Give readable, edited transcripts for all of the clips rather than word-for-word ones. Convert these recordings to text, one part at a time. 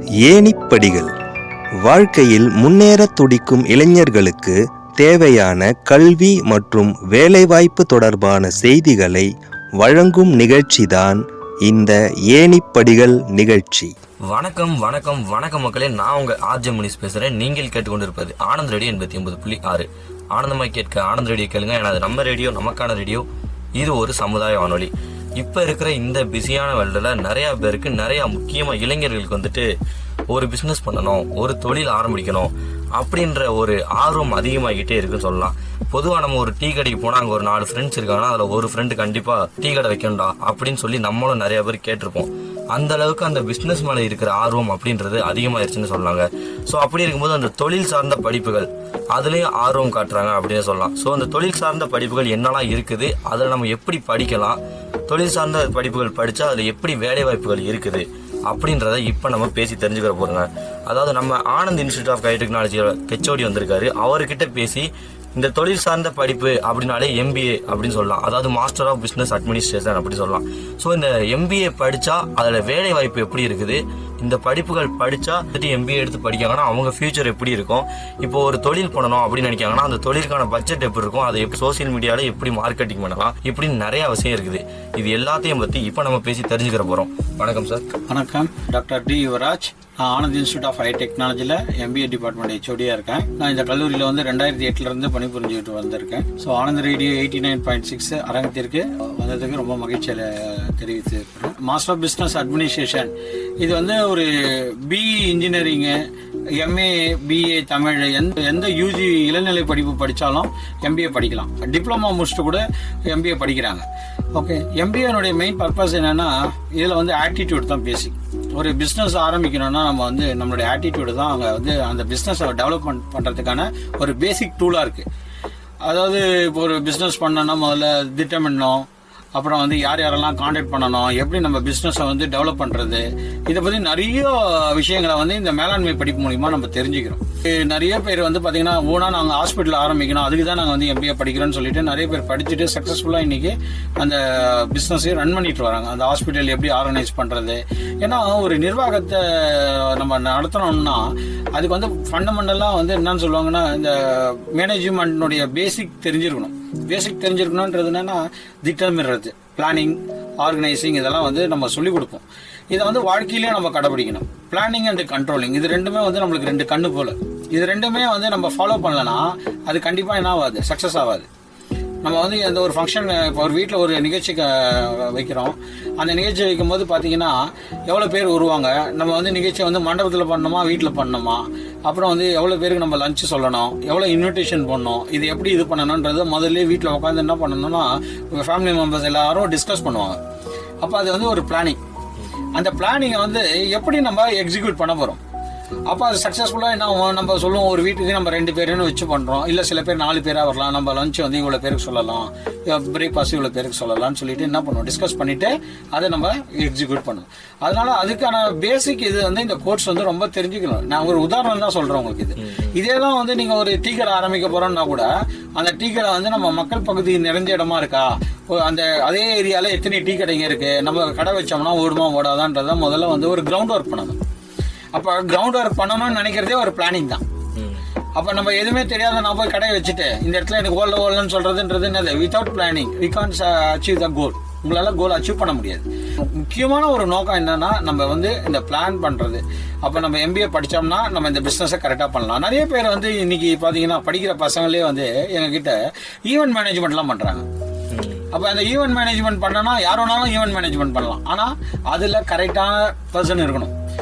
ஏணிப்படிகள். வாழ்க்கையில் முன்னேற துடிக்கும் இளைஞர்களுக்கு தேவையான கல்வி மற்றும் வேலைவாய்ப்பு தொடர்பான செய்திகளை வழங்கும் நிகழ்ச்சிதான் இந்த ஏணிப்படிகள் நிகழ்ச்சி. வணக்கம் வணக்கம் வணக்கம் மக்களே, நான் உங்கள் ஆர்ஜே முனிஸ் பேசுகிறேன். நீங்கள் கேட்டுக்கொண்டிருப்பது ஆனந்த் ரேடியோ 89.6. ஆனந்தமாய் கேட்க ஆனந்த் ரேடியோ கேளுங்க. ஏன்னா அது நம்ம ரேடியோ, நமக்கான ரேடியோ. இது ஒரு சமுதாய வானொலி. இப்போ இருக்கிற இந்த பிஸியான வேர்ல்டில் நிறையா பேருக்கு, நிறையா முக்கியமாக இளைஞர்களுக்கு வந்துட்டு ஒரு பிஸ்னஸ் பண்ணணும், ஒரு தொழில் ஆரம்பிக்கணும் அப்படின்ற ஒரு ஆர்வம் அதிகமாகிட்டே இருக்குன்னு சொல்லலாம். பொதுவாக நம்ம ஒரு டீ கடைக்கு போனால் அங்கே ஒரு 4 ஃப்ரெண்ட்ஸ் இருக்காங்கன்னா அதில் ஒரு ஃப்ரெண்டு கண்டிப்பாக டீ கடை வைக்கணும்டா அப்படின்னு சொல்லி நம்மளும் நிறைய பேர் கேட்டிருப்போம். அந்த அளவுக்கு அந்த பிஸ்னஸ் மேலே இருக்கிற ஆர்வம் அப்படின்றது அதிகமாகிருச்சுன்னு சொன்னாங்க. ஸோ அப்படி இருக்கும்போது அந்த தொழில் சார்ந்த படிப்புகள் அதுலேயும் ஆர்வம் காட்டுறாங்க அப்படின்னு சொல்லலாம். ஸோ அந்த தொழில் சார்ந்த படிப்புகள் என்னெல்லாம் இருக்குது, அதில் நம்ம எப்படி படிக்கலாம், தொழில் சார்ந்த படிப்புகள் படித்தா அதில் எப்படி வேலை வாய்ப்புகள் இருக்குது அப்படின்றத இப்போ நம்ம பேசி தெரிஞ்சுக்கிற போகிறோங்க. அதாவது நம்ம Anand institute of Technology HOD வந்திருக்காரு. அவர்கிட்ட பேசி இந்த தொழில் சார்ந்த படிப்பு அப்படின்னாலே MBA அப்படின்னு சொல்லலாம். அதாவது மாஸ்டர் ஆஃப் பிஸ்னஸ் அட்மினிஸ்ட்ரேஷன் அப்படின்னு சொல்லலாம். ஸோ இந்த MBA படித்தா அதில் வேலை வாய்ப்பு எப்படி இருக்குது, இந்த படிப்புகள் படித்தா MBA எடுத்து படிக்காங்கன்னா அவங்க ஃபியூச்சர் எப்படி இருக்கும், இப்போ ஒரு தொழில் பண்ணணும் அப்படின்னு நினைக்காங்கன்னா அந்த தொழிலுக்கான பட்ஜெட் எப்படி இருக்கும், அதை எப்படி சோசியல் மீடியாவில் எப்படி மார்க்கெட்டிங் பண்ணலாம், இப்படின்னு நிறைய விஷயம் இருக்குது. இது எல்லாத்தையும் பற்றி இப்போ நம்ம பேசி தெரிஞ்சுக்கிற போகிறோம். வணக்கம் சார். வணக்கம், டாக்டர் டி யுவராஜ். நான் ஆனந்த் இன்ஸ்டியூட் ஆஃப் டெக்னாலஜியில் MBA டிபார்ட்மெண்ட் ஹெச்ஓடியாக இருக்கேன். நான் இந்த கல்லூரியில் 2008 பணிபுரிஞ்சுட்டு வந்திருக்கேன். ஸோ ஆனந்த் ரேடியோ 89.6 அரங்கத்திற்கு வந்ததுக்கு ரொம்ப மகிழ்ச்சியில் தெரிவித்து இருக்கிறோம். மாஸ்டர் ஆஃப் பிஸ்னஸ் அட்மினிஸ்ட்ரேஷன் இது ஒரு BE engineering, MA BA Tamil எந்த UG இளநிலை படிப்பு படித்தாலும் MBA படிக்கலாம். டிப்ளமா முடிச்சுட்டு கூட MBA படிக்கிறாங்க. ஓகே, MBA மெயின் பர்பஸ் என்னன்னா இதில் ஆட்டிடியூட் தான் பேசிக். ஒரு பிஸ்னஸ் ஆரம்பிக்கணும்னா நம்ம நம்மளுடைய ஆட்டிடியூடு தான் அங்கே அந்த பிஸ்னஸை டெவலப்மெண்ட் பண்ணுறதுக்கான ஒரு பேசிக் டூலாக இருக்குது. அதாவது இப்போ ஒரு பிஸ்னஸ் பண்ணோன்னா முதல்ல திட்டமிடணும், அப்புறம் யார் யாரெல்லாம் கான்டாக்ட் பண்ணணும், எப்படி நம்ம பிஸ்னஸை டெவலப் பண்ணுறது, இதை பற்றி நிறைய விஷயங்களை இந்த மேலாண்மை படிப்பு மூலிமா நம்ம தெரிஞ்சுக்கிறோம். நிறைய பேர் பார்த்தீங்கன்னா ஓனா நாங்கள் ஹாஸ்பிட்டல் ஆரம்பிக்கணும், அதுக்கு தான் நாங்கள் MBA படிக்கிறோன்னு சொல்லிட்டு நிறைய பேர் படிச்சுட்டு சக்ஸஸ்ஃபுல்லாக இன்னைக்கு அந்த பிஸ்னஸை ரன் பண்ணிட்டு வராங்க. அந்த ஹாஸ்பிட்டல் எப்படி ஆர்கனைஸ் பண்ணுறது, ஏன்னா ஒரு நிர்வாகத்தை நம்ம நடத்தணும்னா அதுக்கு ஃபண்டமெண்டலாக என்னன்னு சொல்லுவாங்கன்னா இந்த மேனேஜ்மெண்ட்னுடைய பேசிக் தெரிஞ்சிருக்கணும். பேசிக் தெரிஞ்சிருக்கணும்ன்றது என்னன்னா திட்டமிடுறது, பிளானிங், ஆர்கனைசிங், இதெல்லாம் நம்ம சொல்லிக் கொடுப்போம். இதை வாழ்க்கையிலேயே நம்ம கடைபிடிக்கணும். பிளானிங் அண்ட் கண்ட்ரோலிங் இது ரெண்டுமே நம்மளுக்கு 2 கண்ணு போல. இது ரெண்டுமே நம்ம ஃபாலோ பண்ணலன்னா அது கண்டிப்பாக என்ன ஆகாது, சக்ஸஸ் ஆகாது. நம்ம எந்த ஒரு ஃபங்க்ஷன், இப்போ ஒரு வீட்டில் ஒரு நிகழ்ச்சி வைக்கிறோம். அந்த நிகழ்ச்சி வைக்கும் போது பார்த்தீங்கன்னா எவ்வளோ பேர் வருவாங்க, நம்ம நிகழ்ச்சியை மண்டபத்தில் பண்ணணுமா வீட்டில் பண்ணணுமா, அப்புறம் எவ்வளோ பேருக்கு நம்ம லஞ்சு சொல்லணும், எவ்வளோ இன்விடேஷன் பண்ணணும், இது எப்படி இது பண்ணணுன்றது முதல்ல வீட்டில் உட்காந்து என்ன பண்ணணும்னா ஃபேமிலி மெம்பர்ஸ் எல்லாரும் டிஸ்கஸ் பண்ணுவாங்க. அப்போ அது ஒரு பிளானிங். அந்த பிளானிங்கை எப்படி நம்ம எக்ஸிக்யூட் பண்ண போகிறோம். அப்போ அது சக்ஸஸ்ஃபுல்லாக என்ன நம்ம சொல்லுவோம், ஒரு வீட்டுக்கு நம்ம 2 பேருன்னு வச்சு பண்ணுறோம், இல்லை சில பேர் 4 பேராக வரலாம், நம்ம லஞ்ச் இவ்வளோ பேருக்கு சொல்லலாம், பிரேக்ஃபாஸ்ட் இவ்வளோ பேருக்கு சொல்லலாம்னு சொல்லிட்டு என்ன பண்ணுவோம், டிஸ்கஸ் பண்ணிவிட்டு அதை நம்ம எக்ஸிக்யூட் பண்ணுவோம். அதனால அதுக்கான பேசிக் இது இந்த கோர்ஸ் ரொம்ப தெரிஞ்சுக்கணும். நான் ஒரு உதாரணம் தான் சொல்கிறேன் உங்களுக்கு. இதே தான் நீங்கள் ஒரு டீ கடை ஆரம்பிக்க போகிறோம்னா கூட அந்த டீ கடை நம்ம மக்கள் பகுதி நிறைஞ்ச இடமா இருக்கா, அந்த அதே ஏரியாவில் எத்தனை டீ கடைங்க இருக்குது, நம்ம கடை வச்சோம்னா ஓடுமா ஓடாதான்றதை முதல்ல ஒரு கிரவுண்ட் ஒர்க் பண்ணணும். அப்போ கிரவுண்ட் ஒர்க் பண்ணணும்னு நினைக்கிறதே ஒரு பிளானிங் தான். அப்போ நம்ம எதுவுமே தெரியாத நான் போய் கடையை வச்சுட்டு இந்த இடத்துல எனக்கு ஓடலன்னு சொல்றதுன்றது என்னது, without planning we can't achieve the goal. உங்களால கோல் அச்சீவ் பண்ண முடியாது. முக்கியமான ஒரு நோக்கம் என்னன்னா நம்ம இந்த பிளான் பண்றது. அப்போ நம்ம MBA படித்தோம்னா நம்ம இந்த பிஸ்னஸை கரெக்டாக பண்ணலாம். நிறைய பேர் இன்னைக்கு பார்த்தீங்கன்னா படிக்கிற பசங்களே எங்ககிட்ட ஈவெண்ட் மேனேஜ்மெண்ட்லாம் பண்ணுறாங்க. அப்போ அந்த ஈவெண்ட் மேனேஜ்மெண்ட் பண்ணனா யார் வேணாலும் ஈவெண்ட் மேனேஜ்மெண்ட் பண்ணலாம். ஆனால் அதில் கரெக்டான பர்சன் இருக்கணும்.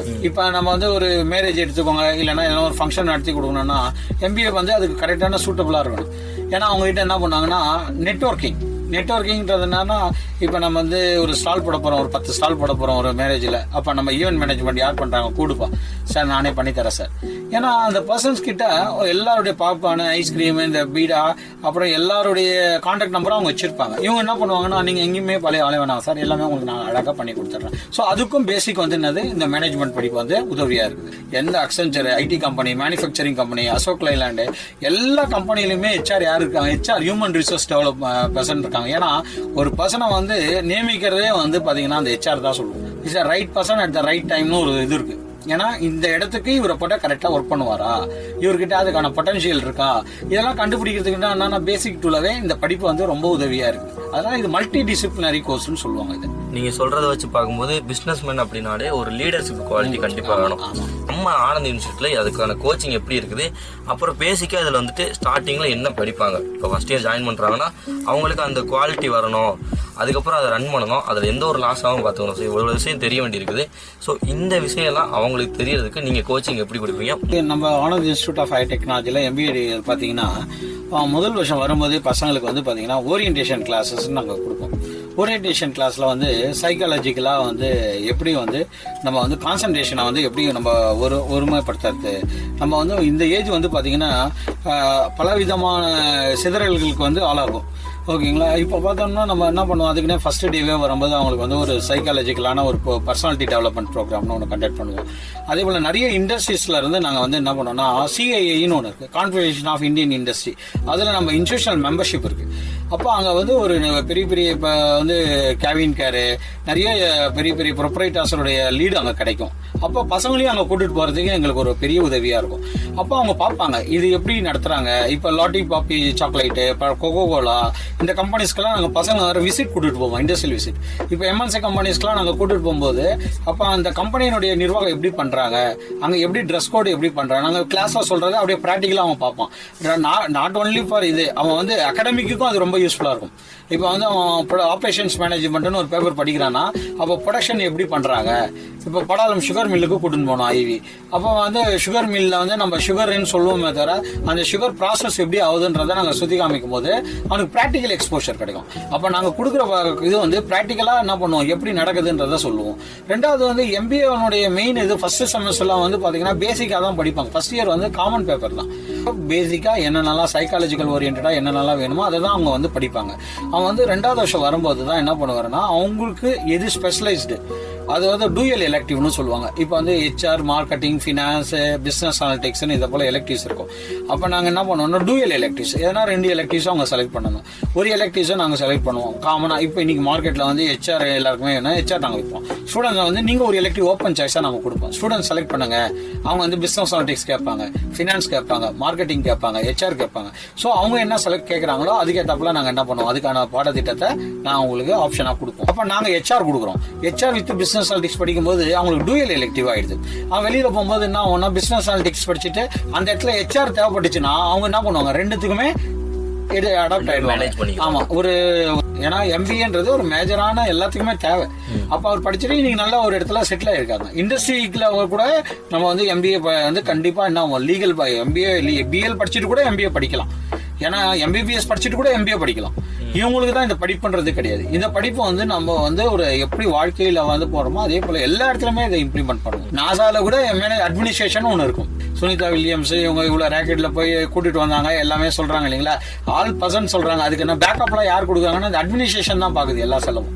இப்போ நம்ம ஒரு மேரேஜ் எடுத்துக்கோங்க, இல்லைன்னா ஏதோ ஒரு ஃபங்க்ஷன் நடத்தி கொடுக்கணும்னா MBA அதுக்கு கரெக்டான சூட்டபுளாக இருக்கணும். ஏன்னா அவங்ககிட்ட என்ன பண்ணாங்கன்னா நெட்வொர்க்கிங்கிறது என்னன்னா, இப்போ நம்ம ஒரு ஸ்டால் போட போகிறோம், ஒரு 10 ஸ்டால் போட போகிறோம் ஒரு மேரேஜில். அப்போ நம்ம ஈவெண்ட் மேனேஜ்மெண்ட் யார் பண்ணுறாங்க, கூடுப்பா சார், நானே பண்ணித்தரேன் சார். ஏன்னா அந்த பர்சன்ஸ் கிட்ட எல்லாருடைய பாப்பான ஐஸ்கிரீம், இந்த பீடா, அப்புறம் எல்லாருடைய கான்டாக்ட் நம்பரும் அவங்க வச்சிருப்பாங்க. இவங்க என்ன பண்ணுவாங்கன்னா, நீங்கள் எங்கேயுமே பழைய ஆளே வேணாம் சார், எல்லாமே உங்களுக்கு நான் அழகாக பண்ணி கொடுத்துட்றேன். ஸோ அதுக்கும் பேசிக் என்னது, இந்த மேனேஜ்மெண்ட் படிப்பு உதவியாக இருக்குது. எந்த Accenture, IT company, manufacturing company, Ashok Leyland, எல்லா கம்பெனிலுமே HR யார் இருக்காங்க, HR human resource develop person இருக்காங்க. ஏன்னா ஒரு பர்சனை நியமிக்கிறதே பார்த்தீங்கன்னா அந்த HR தான் சொல்லுவோம். It's right person at the right டைம்னு ஒரு இது இருக்கு. ஏன்னா இந்த இடத்துக்கு இவரை போட்டால் கரெக்டாக ஒர்க் பண்ணுவாரா, இவர்கிட்ட அதுக்கான பொட்டன்ஷியல் இருக்கா, இதெல்லாம் கண்டுபிடிக்கிறதுக்கு என்னன்னா பேசிக் டூலாவே இந்த படிப்பு வந்து ரொம்ப உதவியா இருக்கு. அதனால இது மல்டி டிசிப்ளினரி கோர்ஸ்னு சொல்லுவாங்க. இது நீங்க சொல்றத வச்சு பார்க்கும்போது பிசினஸ் மேன் அப்படின்னாலே ஒரு லீடர்ஷிப் குவாலிட்டி கண்டிப்பா வேணும். நம்ம ஆனந்த் யூனிவர்சிட்டியில அதுக்கான கோச்சிங் எப்படி இருக்குது, அப்புறம் பேசிக்கா இதுல வந்துட்டு ஸ்டார்டிங்ல என்ன படிப்பாங்க, இப்போ ஃபர்ஸ்ட் இயர் ஜாயின் பண்றாங்கன்னா அவங்களுக்கு அந்த குவாலிட்டி வரணும், அதுக்கப்புறம் அதை ரன் பண்ணணும், அதில் எந்த ஒரு லாஸ் ஆகும் பார்த்துக்கணும். ஸோ இவ்வளோ விஷயம் தெரிய வேண்டியிருக்குது. ஸோ இந்த விஷயம்லாம் அவங்களுக்கு தெரியறதுக்கு நீங்கள் கோச்சிங் எப்படி கொடுப்பீங்க? நம்ம ஆனந்த் இன்ஸ்டியூட் ஆஃப் ஹை டெக்னாலஜியில் MBA பார்த்தீங்கன்னா முதல் வருஷம் வரும்போது பசங்களுக்கு வந்து பார்த்தீங்கன்னா ஓரியன்டேஷன் கிளாஸஸ் நாங்கள் கொடுப்போம். ஓரியன்டேஷன் கிளாஸில் வந்து சைக்காலஜிக்கலாக வந்து எப்படி வந்து நம்ம வந்து கான்சன்ட்ரேஷனை வந்து எப்படி நம்ம ஒருமைப்படுத்துறது, நம்ம வந்து இந்த ஏஜ் வந்து பார்த்தீங்கன்னா பலவிதமான சிதறல்களுக்கு வந்து ஆளாகும். ஓகேங்களா. இப்போ பார்த்தோம்னா நம்ம என்ன பண்ணுவோம், அதுக்குன்னே ஃபர்ஸ்ட் டேவே வரும்போது அவங்களுக்கு வந்து ஒரு சைக்காலஜிக்கலான ஒரு பர்சனாலிட்டி டெவலப்மெண்ட் ப்ரோக்ராம்னு ஒன்று கண்டக்ட் பண்ணுவோம். அதே போல் நிறைய இண்டஸ்ட்ரீஸ்ல இருந்து நாங்கள் வந்து என்ன பண்ணோம்னா CIIன்னு ஒன்று இருக்குது, கான்ஃபெடரேஷன் ஆஃப் இந்தியன் இண்டஸ்ட்ரி. அதில் நம்ம இன்ஸ்டியூஷனல் மெம்பர்ஷிப் இருக்குது. அப்போ அங்கே வந்து ஒரு பெரிய பெரிய இப்போ வந்து கேவின் கேரு நிறைய பெரிய பெரிய ப்ரொப்ரைட்டர்ஸோடைய லீடு அங்கே கிடைக்கும். அப்போ பசங்களையும் அங்கே கூட்டிட்டு போகிறதுக்கு எங்களுக்கு ஒரு பெரிய உதவியாக இருக்கும். அப்போ அவங்க பார்ப்பாங்க இது எப்படி நடத்துகிறாங்க. இப்போ லாட்டி பாப்பி சாக்லேட்டு, இப்போ கொக்கோ கோலா, இந்த கம்பெனிஸ்க்கெல்லாம் நாங்கள் பசங்க வர விசிட் கூட்டிட்டு போவோம், இண்டஸ்ட்ரியல் விசிட். இப்போ MNC கம்பெனிஸ்க்கெல்லாம் நாங்கள் கூட்டிட்டு போகும்போது அப்போ அந்த கம்பெனியினுடைய நிர்வாகம் எப்படி பண்ணுறாங்க, அங்கே எப்படி ட்ரெஸ் கோடு எப்படி பண்ணுறாங்க, நாங்கள் கிளாஸில் சொல்கிறத அப்படியே ப்ராக்டிக்கலாக அவன் பார்ப்பான். நாட் ஒன்லி ஃபார் இது, அவன் வந்து அகாடமிக்கும் அது ரொம்ப யூஸ்ஃபுல்லாக இருக்கும். இப்போ வந்து அவன் ஆப்ரேஷன்ஸ் மேனேஜ்மெண்ட்னு ஒரு பேப்பர் படிக்கிறான்னா அப்போ ப்ரொடக்ஷன் எப்படி பண்ணுறாங்க. இப்போ படாலம் சுகர் மில்லுக்கு கூட்டின்னு போனோம் IV. அப்போ வந்து சுகர் மில்லில் வந்து நம்ம சுகர்ன்னு சொல்லுவோமே தவிர அந்த சுகர் ப்ராசஸ் எப்படி ஆகுதுன்றதை நாங்கள் சுற்றி காமிக்கும் போது அவனுக்கு ப்ராக்டிக்கல் எக்ஸ்போஷர் கிடைக்கும். அப்போ நாங்கள் கொடுக்குற இது வந்து ப்ராக்டிக்கலாக என்ன பண்ணுவோம், எப்படி நடக்குதுன்றதை சொல்லுவோம். ரெண்டாவது வந்து MBA மெயின் இது ஃபர்ஸ்ட் செமஸ்டர்லாம் வந்து பார்த்தீங்கன்னா பேசிக்காக தான் படிப்பாங்க. ஃபர்ஸ்ட் இயர் வந்து காமன் பேப்பர் தான். பேசிக்காக என்னென்னலாம் சைக்காலஜிக்கல் ஓரியன்டாக என்னென்னலாம் வேணுமோ அதை தான் அவங்க வந்து படிப்பாங்க. அவன் வந்து ரெண்டாவது வருஷம் வரும்போது தான் என்ன பண்ணுவாருன்னா அவங்களுக்கு எது ஸ்பெஷலைஸ்டு, அது வந்து டூயல் எலெக்டிவ்னு சொல்லுவாங்க. இப்போ வந்து HR, மார்க்கெட்டிங், ஃபினான்ஸ், பிஸ்னஸ் அனலிட்டிக்ஸ்னு இதை போல எலெக்டிவ்ஸ் இருக்கும். அப்போ நாங்கள் என்ன பண்ணுவோம்னா டூயல் எலெக்டிவ்ஸ் எதனா 2 எலெக்டிவ்ஸும் அவங்க செலக்ட் பண்ணணும். ஒரு எலெக்டிவ்ஸை நாங்கள் செலக்ட் பண்ணுவோம் காமனாக. இப்போ இன்னைக்கு மார்க்கெட்டில் வந்து HR எல்லாருக்குமே வேணும், HR நாங்கள் வைப்போம். ஸ்டூடெண்ட்ஸ் வந்து நீங்கள் ஒரு எலெக்டிவ் ஓப்பன் சாய்ஸாக நாங்கள் கொடுப்போம். ஸ்டூடெண்ட்ஸ் செலக்ட் பண்ணுங்க. அவங்க வந்து பிஸ்னஸ் அனலிட்டிக்ஸ் கேட்பாங்க, ஃபினான்ஸ் கேட்பாங்க, மார்க்கெட்டிங் கேட்பாங்க, HR கேட்பாங்க. ஸோ அவங்க என்ன செலக்ட் கேட்குறாங்களோ அதுக்கேற்றப்பல நாங்கள் என்ன பண்ணுவோம், அதுக்கான பாடத்திட்டத்தை நான் உங்களுக்கு ஆப்ஷனாக கொடுப்போம். அப்போ நாங்கள் HR கொடுக்குறோம். HR வித் பிஸ்னஸ் அனலிட்டிக்ஸ் படிக்கும்போது அவங்களுக்கு டூயல் எலெக்டிவ் ஆயிடுது. அவன் வெளியில போகும்போது என்ன ஆகும்னா பிசினஸ் அனலிட்டிக்ஸ் படிச்சுட்டு அந்த இடத்துல HR தேவைப்பட்டுச்சுன்னா அவங்க என்ன பண்ணுவாங்க, ரெண்டுத்துக்குமே அடாப்ட் ஆயிடுவாங்க. ஆமா, ஒரு ஏன்னா MBAன்றது ஒரு மேஜரான எல்லாத்துக்குமே தேவை. அப்ப அவர் படிச்சுட்டு நீங்க நல்லா ஒரு இடத்துல செட்டில் ஆயிருக்காங்க. இண்டஸ்ட்ரிக்குள்ள கூட நம்ம வந்து MBA வந்து கண்டிப்பா என்ன லீகல் MBA BL படிச்சுட்டு கூட MBA படிக்கலாம். ஏன்னா MBBS படிச்சுட்டு கூட MBA படிக்கலாம். இவங்களுக்கு தான் இந்த படிப்புன்றது கிடையாது. இந்த படிப்பு வந்து நம்ம வந்து ஒரு எப்படி வாழ்க்கையில வந்து போறோமோ அதே போல எல்லா இடத்துலயுமே இதை இம்ப்ளிமெண்ட் பண்ணுவோம். நாசால கூட அட்மினிஸ்ட்ரேஷன் ஒன்று இருக்கும். சுனிதா வில்லியம்ஸ் இவங்க இவ்வளவு ராக்கெட்ல போய் கூட்டிட்டு வந்தாங்க எல்லாமே சொல்றாங்க இல்லைங்களா, ஆல் பர்சன்ட் சொல்றாங்க. அதுக்கு என்ன பேக்கப்லாம் யார் கொடுக்குறாங்கன்னா இந்த அட்மினிஸ்ட்ரேஷன் தான் பாக்குது எல்லா செலவும்.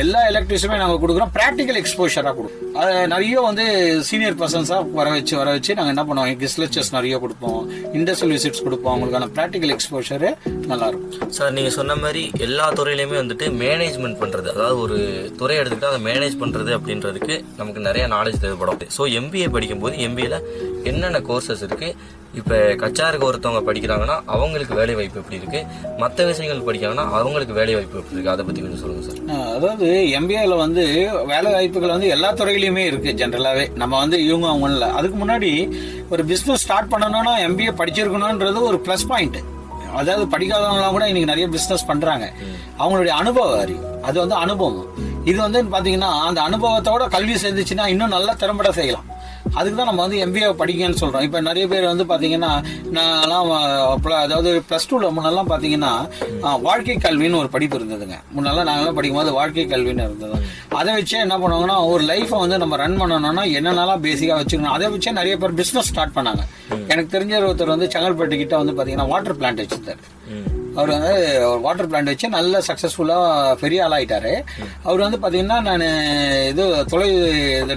எல்லா எலக்ட்ரிக்ஸுமே நாங்கள் கொடுக்குறோம், ப்ராக்டிக்கல் எக்ஸ்போஷராக கொடுப்போம். அது நிறைய வந்து சீனியர் பர்சன்ஸாக வர வச்சு நாங்கள் என்ன பண்ணுவோம், கெஸ்ட் லெக்சர்ஸ் நிறைய கொடுப்போம், இண்டஸ்ட்ரியல் விசிட்ஸ் கொடுப்போம். அவங்களுக்கான ப்ராக்டிக்கல் எக்ஸ்போஷரு நல்லா இருக்கும். சார் நீங்கள் சொன்ன மாதிரி எல்லா துறையிலையுமே வந்துட்டு மேனேஜ்மெண்ட் பண்ணுறது, அதாவது ஒரு துறை எடுத்துக்கிட்டு அதை மேனேஜ் பண்ணுறது அப்படின்றதுக்கு நமக்கு நிறைய நாலேஜ் தேவைப்படும். ஸோ MBA படிக்கும்போது MBAல என்னென்ன கோர்சஸ் இருக்குது, இப்போ கச்சாருக்கு ஒருத்தவங்க படிக்கிறாங்கன்னா அவங்களுக்கு வேலை வாய்ப்பு எப்படி இருக்கு, மற்ற விஷயங்கள் படிக்கிறாங்கன்னா அவங்களுக்கு வேலை வாய்ப்பு எப்படி இருக்கு, அதை பற்றி கொஞ்சம் சொல்லுங்க சார். அதாவது MBAல வந்து வேலை வாய்ப்புகள் வந்து எல்லா துறையிலுமே இருக்கு ஜென்ரலாகவே. நம்ம வந்து இவங்க அவங்க இல்லை. அதுக்கு முன்னாடி ஒரு பிஸ்னஸ் ஸ்டார்ட் பண்ணணும்னா MBA படிச்சிருக்கணும்ன்றது ஒரு ப்ளஸ் பாயிண்ட். அதாவது படிக்காதவங்களாம் கூட இன்னைக்கு நிறைய பிஸ்னஸ் பண்றாங்க. அவங்களுடைய அனுபவ அறிவு, அது வந்து அனுபவம். இது வந்து பாத்தீங்கன்னா அந்த அனுபவத்தோட கல்வி சேர்ந்துச்சுன்னா இன்னும் நல்லா திறம்பட செய்யலாம். அதுக்கு தான் நம்ம வந்து MBA படிக்கன்னு சொல்றோம். இப்போ நிறைய பேர் வந்து பாத்தீங்கன்னா நான்லாம் அதாவது +2ல முன்னெல்லாம் பாத்தீங்கன்னா வாழ்க்கை கல்வின்னு ஒரு படிப்பு இருந்ததுங்க. முன்னெல்லாம் நாங்களாம் படிக்கும்போது வாழ்க்கை கல்வின்னு இருந்தது. அதை வச்சே என்ன பண்ணுவாங்கன்னா ஒரு லைஃபை வந்து நம்ம ரன் பண்ணணும்னா என்னென்னலாம் பேசிக்கா வச்சுக்கணும், அதை வச்சே நிறைய பேர் பிசினஸ் ஸ்டார்ட் பண்ணாங்க. எனக்கு தெரிஞ்ச ஒருத்தர் வந்து செங்கல்பட்டு கிட்ட வந்து பாத்தீங்கன்னா வாட்டர் பிளான்ட் வச்சிருந்தாரு. அவர் வந்து வாட்டர் பிளான்ட் வச்சு நல்ல சக்ஸஸ்ஃபுல்லாக பெரிய ஆளாயிட்டாரு. அவர் வந்து பார்த்தீங்கன்னா நான் இது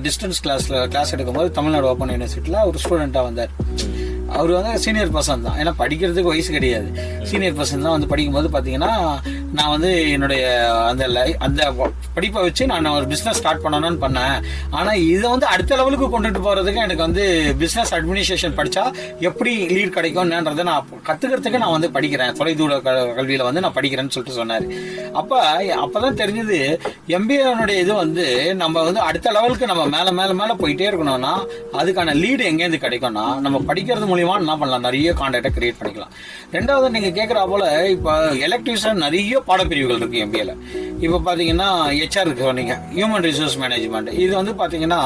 டிஸ்டன்ஸ் கிளாஸ் எடுக்கும்போது தமிழ்நாடு ஓப்பன் யூனிவர்சிட்டியில் ஒரு ஸ்டூடெண்ட்டாக வந்தார். அவர் வந்து சீனியர் பர்சன் தான், ஏன்னா படிக்கிறதுக்கு வயசு கிடையாது. சீனியர் பர்சன் தான் வந்து படிக்கும்போது பார்த்தீங்கன்னா நான் வந்து என்னுடைய அந்த படிப்பை வச்சு நான் ஒரு பிஸ்னஸ் ஸ்டார்ட் பண்ணணும்னு பண்ணேன். ஆனால் இதை வந்து அடுத்த லெவலுக்கு கொண்டுட்டு போகிறதுக்கு எனக்கு வந்து பிஸ்னஸ் அட்மினிஸ்ட்ரேஷன் படித்தா எப்படி லீட் கிடைக்கும்ன்றதை நான் கற்றுக்கிறதுக்கு நான் வந்து படிக்கிறேன், தொலைதூர கல்வியில் வந்து நான் படிக்கிறேன்னு சொல்லிட்டு சொன்னார். அப்போதான் தெரிஞ்சது எம்பிஏனுடைய இது வந்து நம்ம வந்து அடுத்த லெவலுக்கு நம்ம மேலே மேலே மேலே போயிட்டே இருக்கணும்னா அதுக்கான லீடு எங்கேருந்து கிடைக்கும்னா நம்ம படிக்கிறது மூலியமா என்ன பண்ணலாம், நிறைய கான்டாக்டை கிரியேட் பண்ணிக்கலாம். ரெண்டாவது நீங்கள் கேட்குறா போல இப்போ எலக்டிவ்ஸாக நிறைய பாடப்பிரிவுகள் இருக்கு எம்பிஏல. இப்போ பார்த்தீங்கன்னா HR இருக்கு, சொன்னீங்க ஹியூமன் ரிசோர்ஸ் மேனேஜ்மெண்ட். இது வந்து பார்த்தீங்கன்னா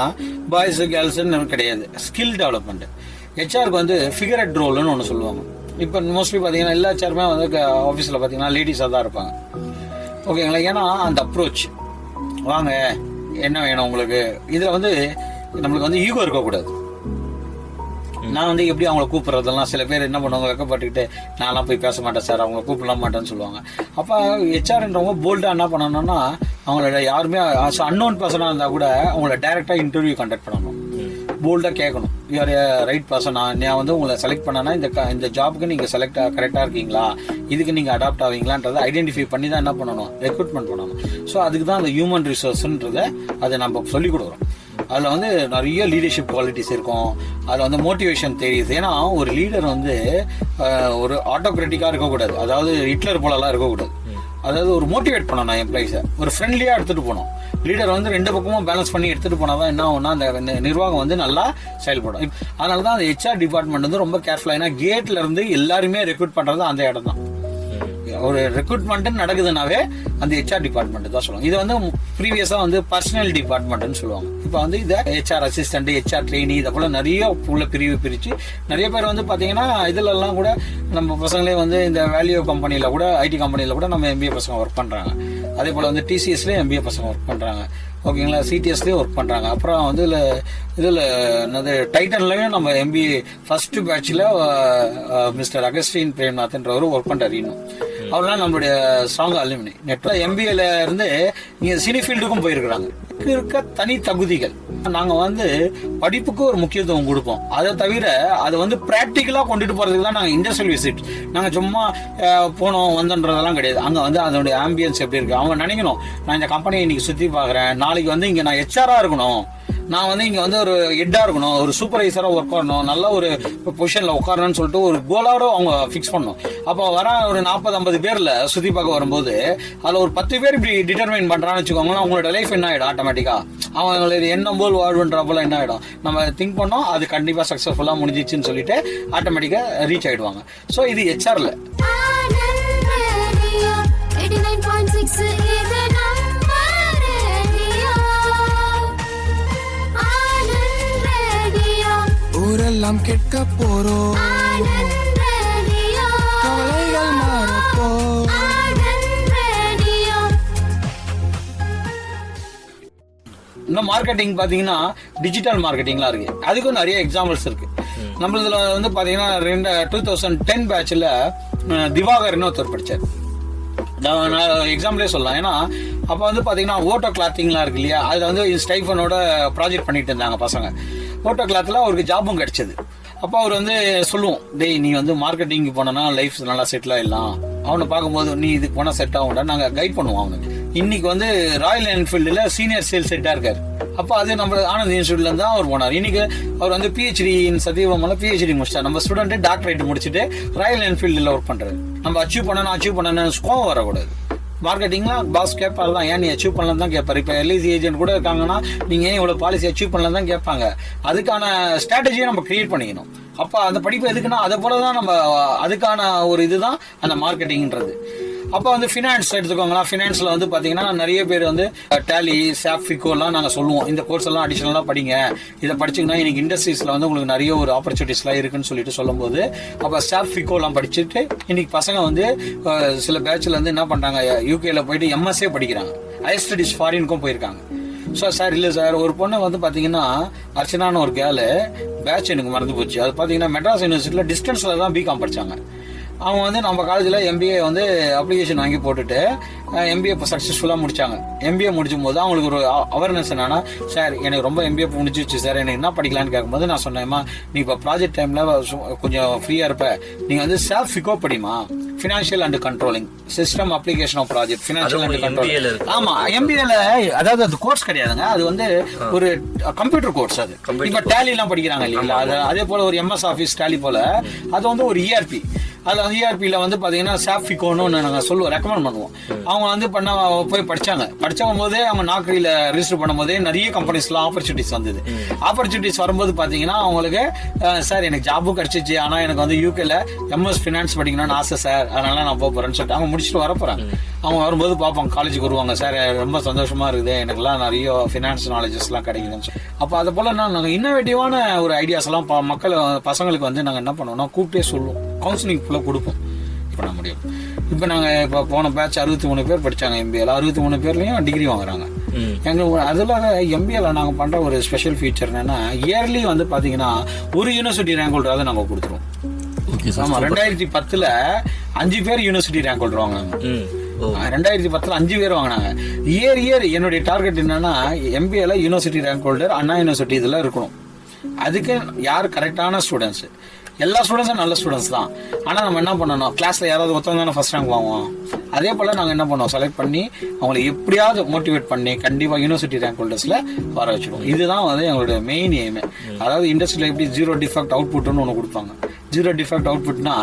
பாய்ஸ் கேர்ள்ஸ்ன்னு கிடையாது, ஸ்கில் டெவலப்மெண்ட். ஹெச்ஆருக்கு வந்து ஃபிகரட் ரோல்னு ஒன்று சொல்லுவாங்க. இப்போ மோஸ்ட்லி பார்த்தீங்கன்னா எல்லா ஹெச்ஆருமே வந்து ஆஃபீஸில் பார்த்தீங்கன்னா லேடிஸாக தான் இருப்பாங்க, ஓகேங்களா? ஏன்னா அந்த அப்ரோச், வாங்க என்ன வேணும் உங்களுக்கு, இதில் வந்து நம்மளுக்கு வந்து ஈகோ இருக்கக்கூடாது. நான் வந்து எப்படி அவங்கள கூப்பிட்றதெல்லாம் சில பேர் என்ன பண்ணுவாங்க, வெக்கப்பட்டுக்கிட்டு நான்லாம் போய் பேச மாட்டேன் சார், அவங்கள கூப்பிடலாம் மாட்டேன்னு சொல்லுவாங்க. அப்போ ஹெச்ஆர்ன்றவங்க போல்டாக என்ன பண்ணணும்னா அவங்களோட யாருமே அன்னோன் பர்சனாக இருந்தால் கூட அவங்கள டைரெக்டாக இன்டர்வியூ கண்டக்ட் பண்ணணும், போல்டாக கேட்கணும், யூஆர் ரைட் பர்சனா, நான் வந்து உங்களை செலக்ட் பண்ணனா இந்த ஜாபுக்கு நீங்கள் கரெக்டாக இருக்கீங்களா, இதுக்கு நீங்கள் அடாப்ட் ஆவீங்களான்றதை ஐடென்டிஃபை பண்ணி தான் என்ன பண்ணணும், ரெக்ரூட்மெண்ட் பண்ணணும். ஸோ அதுக்கு தான் அந்த ஹியூமன் ரிசோர்ஸ்ன்றதை அதை நம்ம சொல்லிக் கொடுக்குறோம். அதில் வந்து நிறைய லீடர்ஷிப் குவாலிட்டிஸ் இருக்கும், அதில் வந்து மோட்டிவேஷன் தெரியுது. ஏன்னா ஒரு லீடர் வந்து ஒரு ஆட்டோக்ராட்டிக்காக இருக்கக்கூடாது, அதாவது ஹிட்லர் போலலாம் இருக்கக்கூடாது. அதாவது ஒரு மோட்டிவேட் பண்ணணும் எம்ப்ளாயிஸை, ஒரு ஃப்ரெண்ட்லியாக எடுத்துகிட்டு போகணும். லீடர் வந்து ரெண்டு பக்கமும் பேலன்ஸ் பண்ணி எடுத்துகிட்டு போனால் தான் என்ன ஆகும்னா அந்த நிர்வாகம் வந்து நல்லா செயல்படும். அதனால தான் அந்த HR டிபார்ட்மெண்ட் வந்து ரொம்ப கேர்ஃபுல்லாக, ஏன்னா கேட்ல இருந்து எல்லாருமே ரெக்ரூட் பண்ணுறது அந்த இடம் தான். ஒரு ரெக்ரூட்மெண்ட் நடக்குதுனாவே அந்த HR டிபார்ட்மெண்ட் தான் சொல்லுவாங்க. இது வந்து ப்ரீவியஸா வந்து பர்சனல் டிபார்ட்மெண்ட்னு சொல்லுவாங்க. இப்போ வந்து இதை HR அசிஸ்டன்ட், HR ட்ரெயினி, இதை போல நிறைய உள்ள பிரிச்சு நிறைய பேர் வந்து பாத்தீங்கன்னா இதுல எல்லாம் கூட நம்ம பசங்களே வந்து இந்த வேல்யூ கம்பெனில கூட, IT கம்பெனில கூட நம்ம MBA பசங்க ஒர்க் பண்றாங்க. அதே போல வந்து TCSலயும் MBA பசங்க ஒர்க் பண்றாங்க, ஓகேங்களா? CTSலயும் ஒர்க் பண்றாங்க. அப்புறம் வந்து இதுல என்னது டைட்டன்லயும் நம்ம MBA ஃபர்ஸ்ட் பேட்ச்ல மிஸ்டர் அகஸ்டின் பிரேம்நாத்ன்றவர் ஒர்க் பண்றாரு. இன்னும் அவர்லாம் நம்மளுடைய ஸ்ட்ராங் அலுமினி. நெட்ல MBAல இருந்து இங்க சினி ஃபீல்டுக்கும் போயிருக்கிறாங்க. இருக்க தனி தகுதிகள். நாங்க வந்து படிப்புக்கு ஒரு முக்கியத்துவம் கொடுப்போம், அதை தவிர அதை வந்து பிராக்டிக்கலா கொண்டுட்டு போறதுக்கு தான் நாங்க இண்டஸ்ட்ரியல் விசிட். நாங்க சும்மா போனோம் வந்தோன்றதெல்லாம் கிடையாது. அங்க வந்து அதனுடைய ஆம்பியன்ஸ் எப்படி இருக்கு, அவங்க நினைக்கணும் நான் இந்த கம்பெனியை இன்னைக்கு சுத்தி பாக்குறேன், நாளைக்கு வந்து இங்க நான் HR இருக்கணும், நான் வந்து இங்க வந்து ஒரு ஹெட்டா இருக்கணும், ஒரு சூப்பர்வைசரா ஒர்க் பண்ணணும், நல்ல ஒரு பொசிஷன்ல உட்காரணும்னு சொல்லிட்டு ஒரு கோலோட அவங்க பிக்ஸ் பண்ணணும். அப்போ வர ஒரு 40-50 பேர்ல சுத்தி பார்க்க வரும்போது அதுல ஒரு 10 பேர் இப்படி டிட்டர்மைன் பண்றான்னு வச்சுக்கோங்களேன், அவங்களோட லைஃப் என்ன ஆயிடும், ஆட்டோமேட்டிக்கா அவங்களோட எண்ணம் போல் வாழ்வுன்றப்பல என்ன ஆயிடும், நம்ம திங்க் பண்ணோம் அது கண்டிப்பா சக்சஸ்ஃபுல்லா முடிஞ்சிச்சுன்னு சொல்லிட்டு ஆட்டோமேட்டிக்கா ரீச் ஆயிடுவாங்க. ஸோ இது HRல ஊரெல்லாம் கேட்க போறோம், கவலைகள் மாறப்போ. இன்னும் மார்க்கெட்டிங் பாத்தீங்கன்னா டிஜிட்டல் மார்க்கெட்டிங்லாம் இருக்கு, அதுக்கும் நிறைய எக்ஸாம்பிள்ஸ் இருக்கு. நம்மளதுல வந்து பாத்தீங்கன்னா 2010 பேட்ச்ல திவாகர்னு ஒருத்தர் படிச்சார். எக்ஸாம்பிளே சொல்லலாம். ஏன்னா அப்ப வந்து பாத்தீங்கன்னா ஓட்டோ கிளாத்திங்லாம் இருக்கு இல்லையா, அதுல வந்து ஸ்டைஃபனோட ப்ராஜெக்ட் பண்ணிட்டு இருந்தாங்க பசங்க. ஓட்டோ கிளாத்ல அவருக்கு ஜாபும் கிடைச்சது. அப்போ அவர் வந்து சொல்லுவோம், டேய் நீ வந்து மார்க்கெட்டிங் போனா லைஃப் நல்லா செட்டில் ஆயிடலாம், அவனை பார்க்கும்போது நீ இதுக்கு போனா செட் ஆகும்டா, நாங்க கைட் பண்ணுவோம் அவனுக்கு. இன்னைக்கு வந்து ராயல் என்ஃபீல்டுல சீனியர் சேல்ஸ் ஹெட்டா இருக்காரு. அப்போ அது நம்ம ஆனந்த் இன்ஸ்டியூட்ல இருந்து தான் அவர் போனார். இன்னைக்கு அவர் வந்து PhD சத்தியபாமால PhD முடிச்சிட்டார். நம்ம ஸ்டூடெண்ட் டாக்டரேட் முடிச்சுட்டு ராயல் என்ஃபீல்டுல ஒர்க் பண்றாரு. நம்ம அச்சீவ் பண்ணணும் கோவம் வரக்கூடாது. மார்க்கெட்டிங்ல பாஸ் கேட்பாரு தான், ஏன் நீ அச்சீவ் பண்ணலாம் தான் கேட்பாரு. இப்போ LIC ஏஜென்ட் கூட இருக்காங்கன்னா நீங்க ஏன் இவ்வளவு பாலிசி அச்சீவ் பண்ணலாம் தான் கேட்பாங்க. அதுக்கான ஸ்ட்ராட்டஜியை நம்ம கிரியேட் பண்ணிக்கணும். அப்ப அந்த படிப்பு எதுக்குன்னா அதை போலதான் நம்ம அதுக்கான ஒரு இதுதான் அந்த மார்க்கெட்டிங்ன்றது. அப்போ வந்து ஃபினான்ஸ் எடுத்துக்கோங்களா, ஃபினான்ஸ்ல வந்து பாத்தீங்கன்னா நிறைய பேர் வந்து டேலி, சாப், ஃபிகோ எல்லாம் நாங்க சொல்லுவோம், இந்த கோர்ஸ் எல்லாம் அடிஷனலா படிங்க, இதை படிச்சீங்கன்னா இன்னைக்கு இண்டஸ்ட்ரீஸ்ல வந்து உங்களுக்கு நிறைய ஒரு ஆப்பர்ச்சுனிட்டிஸ் எல்லாம் இருக்குன்னு சொல்லிட்டு சொல்லும் போது அப்ப சாப், ஃபிகோ எல்லாம் படிச்சுட்டு இன்னைக்கு பசங்க வந்து சில பேட்ச்ல வந்து என்ன பண்றாங்க, UK போயிட்டு MSA படிக்கிறாங்க, ஹையர் ஸ்டடிஸ் ஃபாரினுக்கும் போயிருக்காங்க. ஸோ சார் இல்லை சார், ஒரு பொண்ணை வந்து பார்த்தீங்கன்னா அர்ச்சனான ஒரு கேர்ளு பேட்ச் எனக்கு மறந்து போச்சு, அது பார்த்தீங்கன்னா மெட்ராஸ் யூனிவர்சிட்டியில் டிஸ்டன்ஸில் தான் BCom படித்தாங்க. அவங்க வந்து நம்ம காலேஜில் எம்பிஏ வந்து அப்ளிகேஷன் வாங்கி போட்டுட்டு எம்பிஏ இப்போ சக்ஸஸ்ஃபுல்லாக முடிச்சாங்க. எம்பிஏ முடிச்சும் போது அவங்களுக்கு ஒரு அவேர்னஸ் என்னன்னா, சார் எனக்கு ரொம்ப எம்பிஏ முடிஞ்சிச்சு சார், எனக்கு என்ன படிக்கலான்னு கேட்கும்போது நான் சொன்னேம்மா, நீ இப்போ ப்ராஜெக்ட் டைமில் கொஞ்சம் ஃப்ரீயாக இருப்ப, நீங்கள் வந்து செல்ஃப் ஃபிகோ படிமா, financial and controlling system application of project, financial and controlling. ஆமா, எம்பிஏல அதாவது அது கோர்ஸ் கிடையாதுங்க, அது வந்து ஒரு கம்ப்யூட்டர் கோர்ஸ். அது இப்போ டேலி எல்லாம் படிக்கிறாங்க இல்லைங்களா, அதே போல ஒரு எம்எஸ் ஆஃபீஸ் டேலி போல அது வந்து ஒரு இஆர்பி. அதில் வந்து இஆர்பியில் வந்து பார்த்தீங்கன்னா சாஃப்டிகோன்னு நாங்கள் சொல்லுவோம், ரெக்கமெண்ட் பண்ணுவோம். அவங்க வந்து போய் படிச்சவங்க போதே அவங்க நாக்கரியில் ரிஜிஸ்டர் பண்ணும் போதே நிறைய கம்பெனிஸ்லாம் ஆப்பர்ச்சுனிட்டிஸ் வந்தது. ஆப்பர்ச்சுனிட்டிஸ் வரும்போது பார்த்தீங்கன்னா அவங்களுக்கு, சார் எனக்கு ஜாபும் கிடைச்சிச்சு, ஆனால் எனக்கு வந்து யூகேல எம்எஸ் ஃபினான்ஸ் படிக்கணும்னு ஆசை சார், அதனால நான் போகிறேன்னு சொல்லிட்டு அவங்க முடிச்சுட்டு வர போகிறாங்க. அவங்க வரும்போது பார்ப்பாங்க, காலேஜுக்கு வருவாங்க, சார் ரொம்ப சந்தோஷமா இருக்குது, எனக்குலாம் நிறைய ஃபினான்ஸ் நாலேஜஸ்லாம் கிடைக்குதுன்னு சொல்லி. அப்போ அதை போல் நாங்கள் இன்னோவேட்டிவான ஒரு ஐடியாஸ் எல்லாம் பசங்களுக்கு வந்து நாங்கள் என்ன பண்ணுவோம்னா கூப்பிட்டே சொல்லுவோம், கவுன்சிலிங் ஃபுல்லாக கொடுப்போம் பண்ண முடியும். இப்போ நாங்கள் இப்போ போன பேட்ச் 63 பேர் படித்தாங்க எம்பிஏல, 63 பேர்லையும் டிகிரி வாங்குறாங்க. எங்களுக்கு அதில் எம்பிஏல நாங்கள் பண்ணுற ஒரு ஸ்பெஷல் ஃபீச்சர் என்னன்னா, இயர்லி வந்து பார்த்தீங்கன்னா ஒரு யூனிவர்சிட்டி ரேங்க் ஹோல்டராக நாங்கள் கொடுத்துருவோம். ஆமாம், 2010 5 பேர் யூனிவர்சிட்டி ரேங்க் ஹோல்டர் வாங்கினாங்க. 2010 5 பேர் வாங்கினாங்க. இயர் என்னுடைய டார்கெட் என்னன்னா, எம்பிஏல யூனிவர்சிட்டி ரேங்க் ஹோல்டர் அண்ணா யூனிவர்சிட்டி இதில் இருக்கணும். அதுக்கு யார் கரெக்டான ஸ்டூடெண்ட்ஸ், எல்லா ஸ்டூடெண்ட்ஸும் நல்ல ஸ்டூடெண்ட்ஸ் தான், ஆனால் நம்ம என்ன பண்ணணும், கிளாஸில் யாராவது ஒருத்தவங்க தானே ஃபர்ஸ்ட் ரேங்க் வாங்குவோம். அதே போல் நாங்கள் என்ன பண்ணுவோம், செலக்ட் பண்ணி அவங்களை எப்படியாவது மோட்டிவேட் பண்ணி கண்டிப்பாக யூனிவர்சிட்டி ரேங்க் ஹோல்டர்ஸில் வர வச்சுடுவோம். இதுதான் வந்து எங்களோட மெயின் எய்மே. அதாவது இண்டஸ்ட்ரியில் எப்படி 0 டிஃபெக்ட் அவுட்புட்னு ஒன்று கொடுப்பாங்க. 0 டிஃபெக்ட் அவுட்புட்னா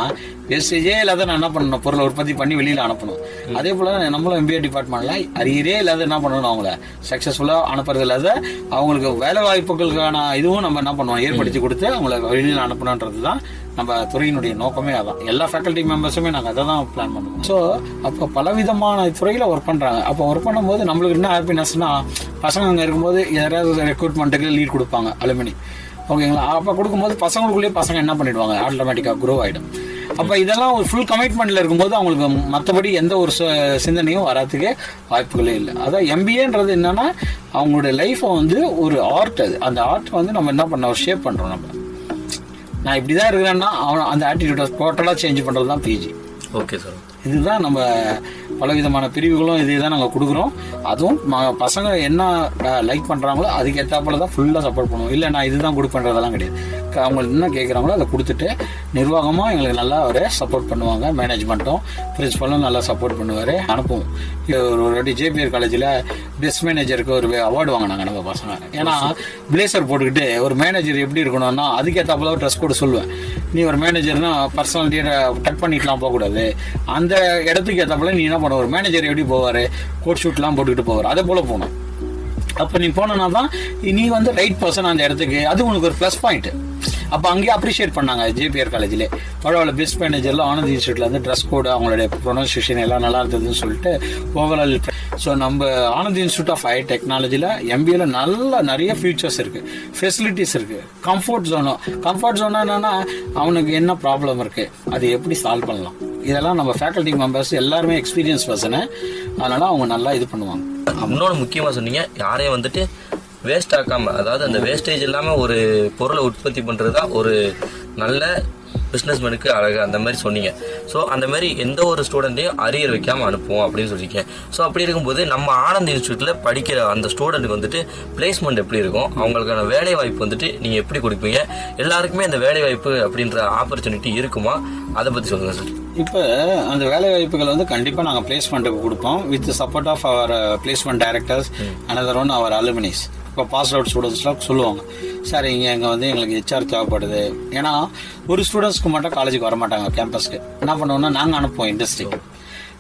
வேஸ்டேஜே இல்லாத நான் என்ன பண்ணணும், பொருளை உற்பத்தி பண்ணி வெளியில் அனுப்பணும். அதே போல் நம்மளும் எம்பிஏ டிபார்ட்மெண்ட்ல அரியரே இல்லாத என்ன பண்ணணும், அவங்கள சக்ஸஸ்ஃபுல்லாக அனுப்புறது இல்லாத அவங்களுக்கு வேலை வாய்ப்புகளுக்கான இதுவும் நம்ம என்ன பண்ணுவோம், ஏற்படுத்தி கொடுத்து அவங்கள வெளியில் அனுப்பணுன்றது தான் நம்ம துறையினுடைய நோக்கமே. அதான் எல்லா ஃபேக்கல்ட்டி மெம்பர்ஸுமே நாங்கள் அதை தான் பிளான் பண்ணுவோம். ஸோ அப்போ பலவிதமான துறையில் ஒர்க் பண்ணுறாங்க. அப்போ ஒர்க் பண்ணும்போது நம்மளுக்கு என்ன ஹாப்பினஸ்னா, பசங்க அங்கே இருக்கும்போது யாராவது ரெக்ரூட்மெண்ட்டுக்கு லீட் கொடுப்பாங்க அலுமினி, ஓகேங்களா. அப்போ கொடுக்கும்போது பசங்களுக்குள்ளேயே பசங்க என்ன பண்ணிடுவாங்க, ஆட்டோமேட்டிக்காக க்ரோ ஆகிடும். அப்போ இதெல்லாம் ஒரு ஃபுல் கமிட்மெண்ட்டில் இருக்கும்போது அவங்களுக்கு மற்றபடி எந்த ஒரு சிந்தனையும் வராதுக்கு வாய்ப்புகளே இல்லை. அதான் எம்பிஏன்றது என்னன்னா, அவங்களுடைய லைஃப்பை வந்து ஒரு ஆர்ட், அது அந்த ஆர்ட் வந்து நம்ம என்ன பண்ண ஒரு ஷேப் பண்ணுறோம். நம்ம நான் இப்படி தான் இருக்கிறேன்னா அந்த ஆட்டிடியூட்டை டோட்டலாக சேஞ்ச் பண்ணுறது தான் பிஜி. Okay sir. இதுதான் நம்ம பலவிதமான பிரிவுகளும் இதே தான் நாங்கள் கொடுக்குறோம். அதுவும் பசங்க என்ன லைக் பண்ணுறாங்களோ அதுக்கேற்றாப்புல தான் ஃபுல்லாக சப்போர்ட் பண்ணுவோம். இல்லை நான் இதுதான் கொடுப்பேன்றதெல்லாம் கிடையாது. அவங்க என்ன கேட்குறாங்களோ அதை கொடுத்துட்டு நிர்வாகமாக எங்களுக்கு நல்லா ஒரு சப்போர்ட் பண்ணுவாங்க. மேனேஜ்மெண்ட்டும் பிரின்சிபலும் நல்லா சப்போர்ட் பண்ணுவார். அனுப்புவோம். ஒரு வாட்டி ஜேபிஆர் காலேஜில் பெஸ்ட் மேனேஜருக்கு ஒரு அவார்டு வாங்கினாங்க நம்ம பசங்க. ஏன்னா பிளேசர் போட்டுக்கிட்டு ஒரு மேனேஜர் எப்படி இருக்கணும்னா அதுக்கேற்றாப்புல ட்ரெஸ் கோடு சொல்லுவேன். நீ ஒரு மேனேஜர்னா பர்சனாலிட்டியை டக் பண்ணிட்டுலாம் போகக்கூடாது. அந்த இடத்துக்கு ஏற்றப்பல நீ என்ன பண்ண, ஒரு மேனேஜர் எப்படி போவார், கோட் ஷூட்லாம் போட்டுக்கிட்டு போவார், அதே போல் போகணும். அப்போ நீ போனா தான் நீ வந்து ரைட் பர்சன் அந்த இடத்துக்கு, அது உனக்கு ஒரு ப்ளஸ் பாயிண்ட். அப்போ அங்கேயே அப்ரிஷியேட் பண்ணாங்க ஜேபிஆர் காலேஜில். பரவாயில்ல, பெஸ்ட் மேனேஜரில் ஆனந்த் இன்ஸ்டியூட்டில் வந்து ட்ரெஸ் கோடு அவங்களுடைய ப்ரொனன்சியேஷன் எல்லாம் நல்லா இருந்ததுன்னு சொல்லிட்டு ஓவரால். ஸோ நம்ம ஆனந்த் இன்ஸ்டியூட் ஆஃப் ஹையர் டெக்னாலஜியில் எம்பிஏல நிறைய ஃபியூச்சர்ஸ் இருக்குது, ஃபெசிலிட்டிஸ் இருக்குது. கம்ஃபர்ட் ஜோனா என்னன்னா அவனுக்கு என்ன ப்ராப்ளம் இருக்குது, அது எப்படி சால்வ் பண்ணலாம், இதெல்லாம் நம்ம ஃபேக்கல்ட்டி மெம்பர்ஸ் எல்லாருமே எக்ஸ்பீரியன்ஸ் பர்சனு, அதனால அவங்க நல்லா இது பண்ணுவாங்க. இன்னொன்று முக்கியமாக சொன்னீங்க, யாரையும் வந்துட்டு வேஸ்ட் ஆக்காமல், அதாவது அந்த வேஸ்டேஜ் இல்லாமல் ஒரு பொருளை உற்பத்தி பண்ணுறது தான் ஒரு நல்ல பிஸ்னஸ்மேனுக்கு அழகு, அந்த மாதிரி சொன்னீங்க. ஸோ அந்த மாதிரி எந்த ஒரு ஸ்டூடெண்ட்டையும் அரியர் வைக்காமல் அனுப்புவோம் அப்படின்னு சொல்லியிருக்கேன். ஸோ அப்படி இருக்கும்போது நம்ம ஆனந்த் இன்ஸ்டியூட்டில் படிக்கிற அந்த ஸ்டூடெண்ட்டுக்கு வந்துட்டு பிளேஸ்மெண்ட் எப்படி இருக்கும், அவங்களுக்கான வேலை வாய்ப்பு வந்துட்டு நீங்கள் எப்படி கொடுப்பீங்க, எல்லாருக்குமே அந்த வேலை வாய்ப்பு அப்படின்ற ஆப்பர்ச்சுனிட்டி இருக்குமா, அதை பற்றி சொல்லுங்கள் சார். இப்போ அந்த வேலை வாய்ப்புகள் வந்து கண்டிப்பாக நாங்கள் பிளேஸ்மெண்ட்டுக்கு கொடுப்போம் with support of our placement directors, another one our alumnis. இப்போ பாஸ் அவுட் ஸ்டூடெண்ட்ஸ்லாம் சொல்லுவாங்க, சார் இங்கே வந்து எங்களுக்கு ஹெச்ஆர் தேவைப்படுது. ஏன்னா ஒரு ஸ்டூடெண்ட்ஸ்க்கு மட்டும் காலேஜுக்கு வர மாட்டாங்க, கேம்பஸ்க்கு என்ன பண்ணுவோம்னா நாங்கள் அனுப்புவோம் இண்டஸ்ட்ரிக்கு.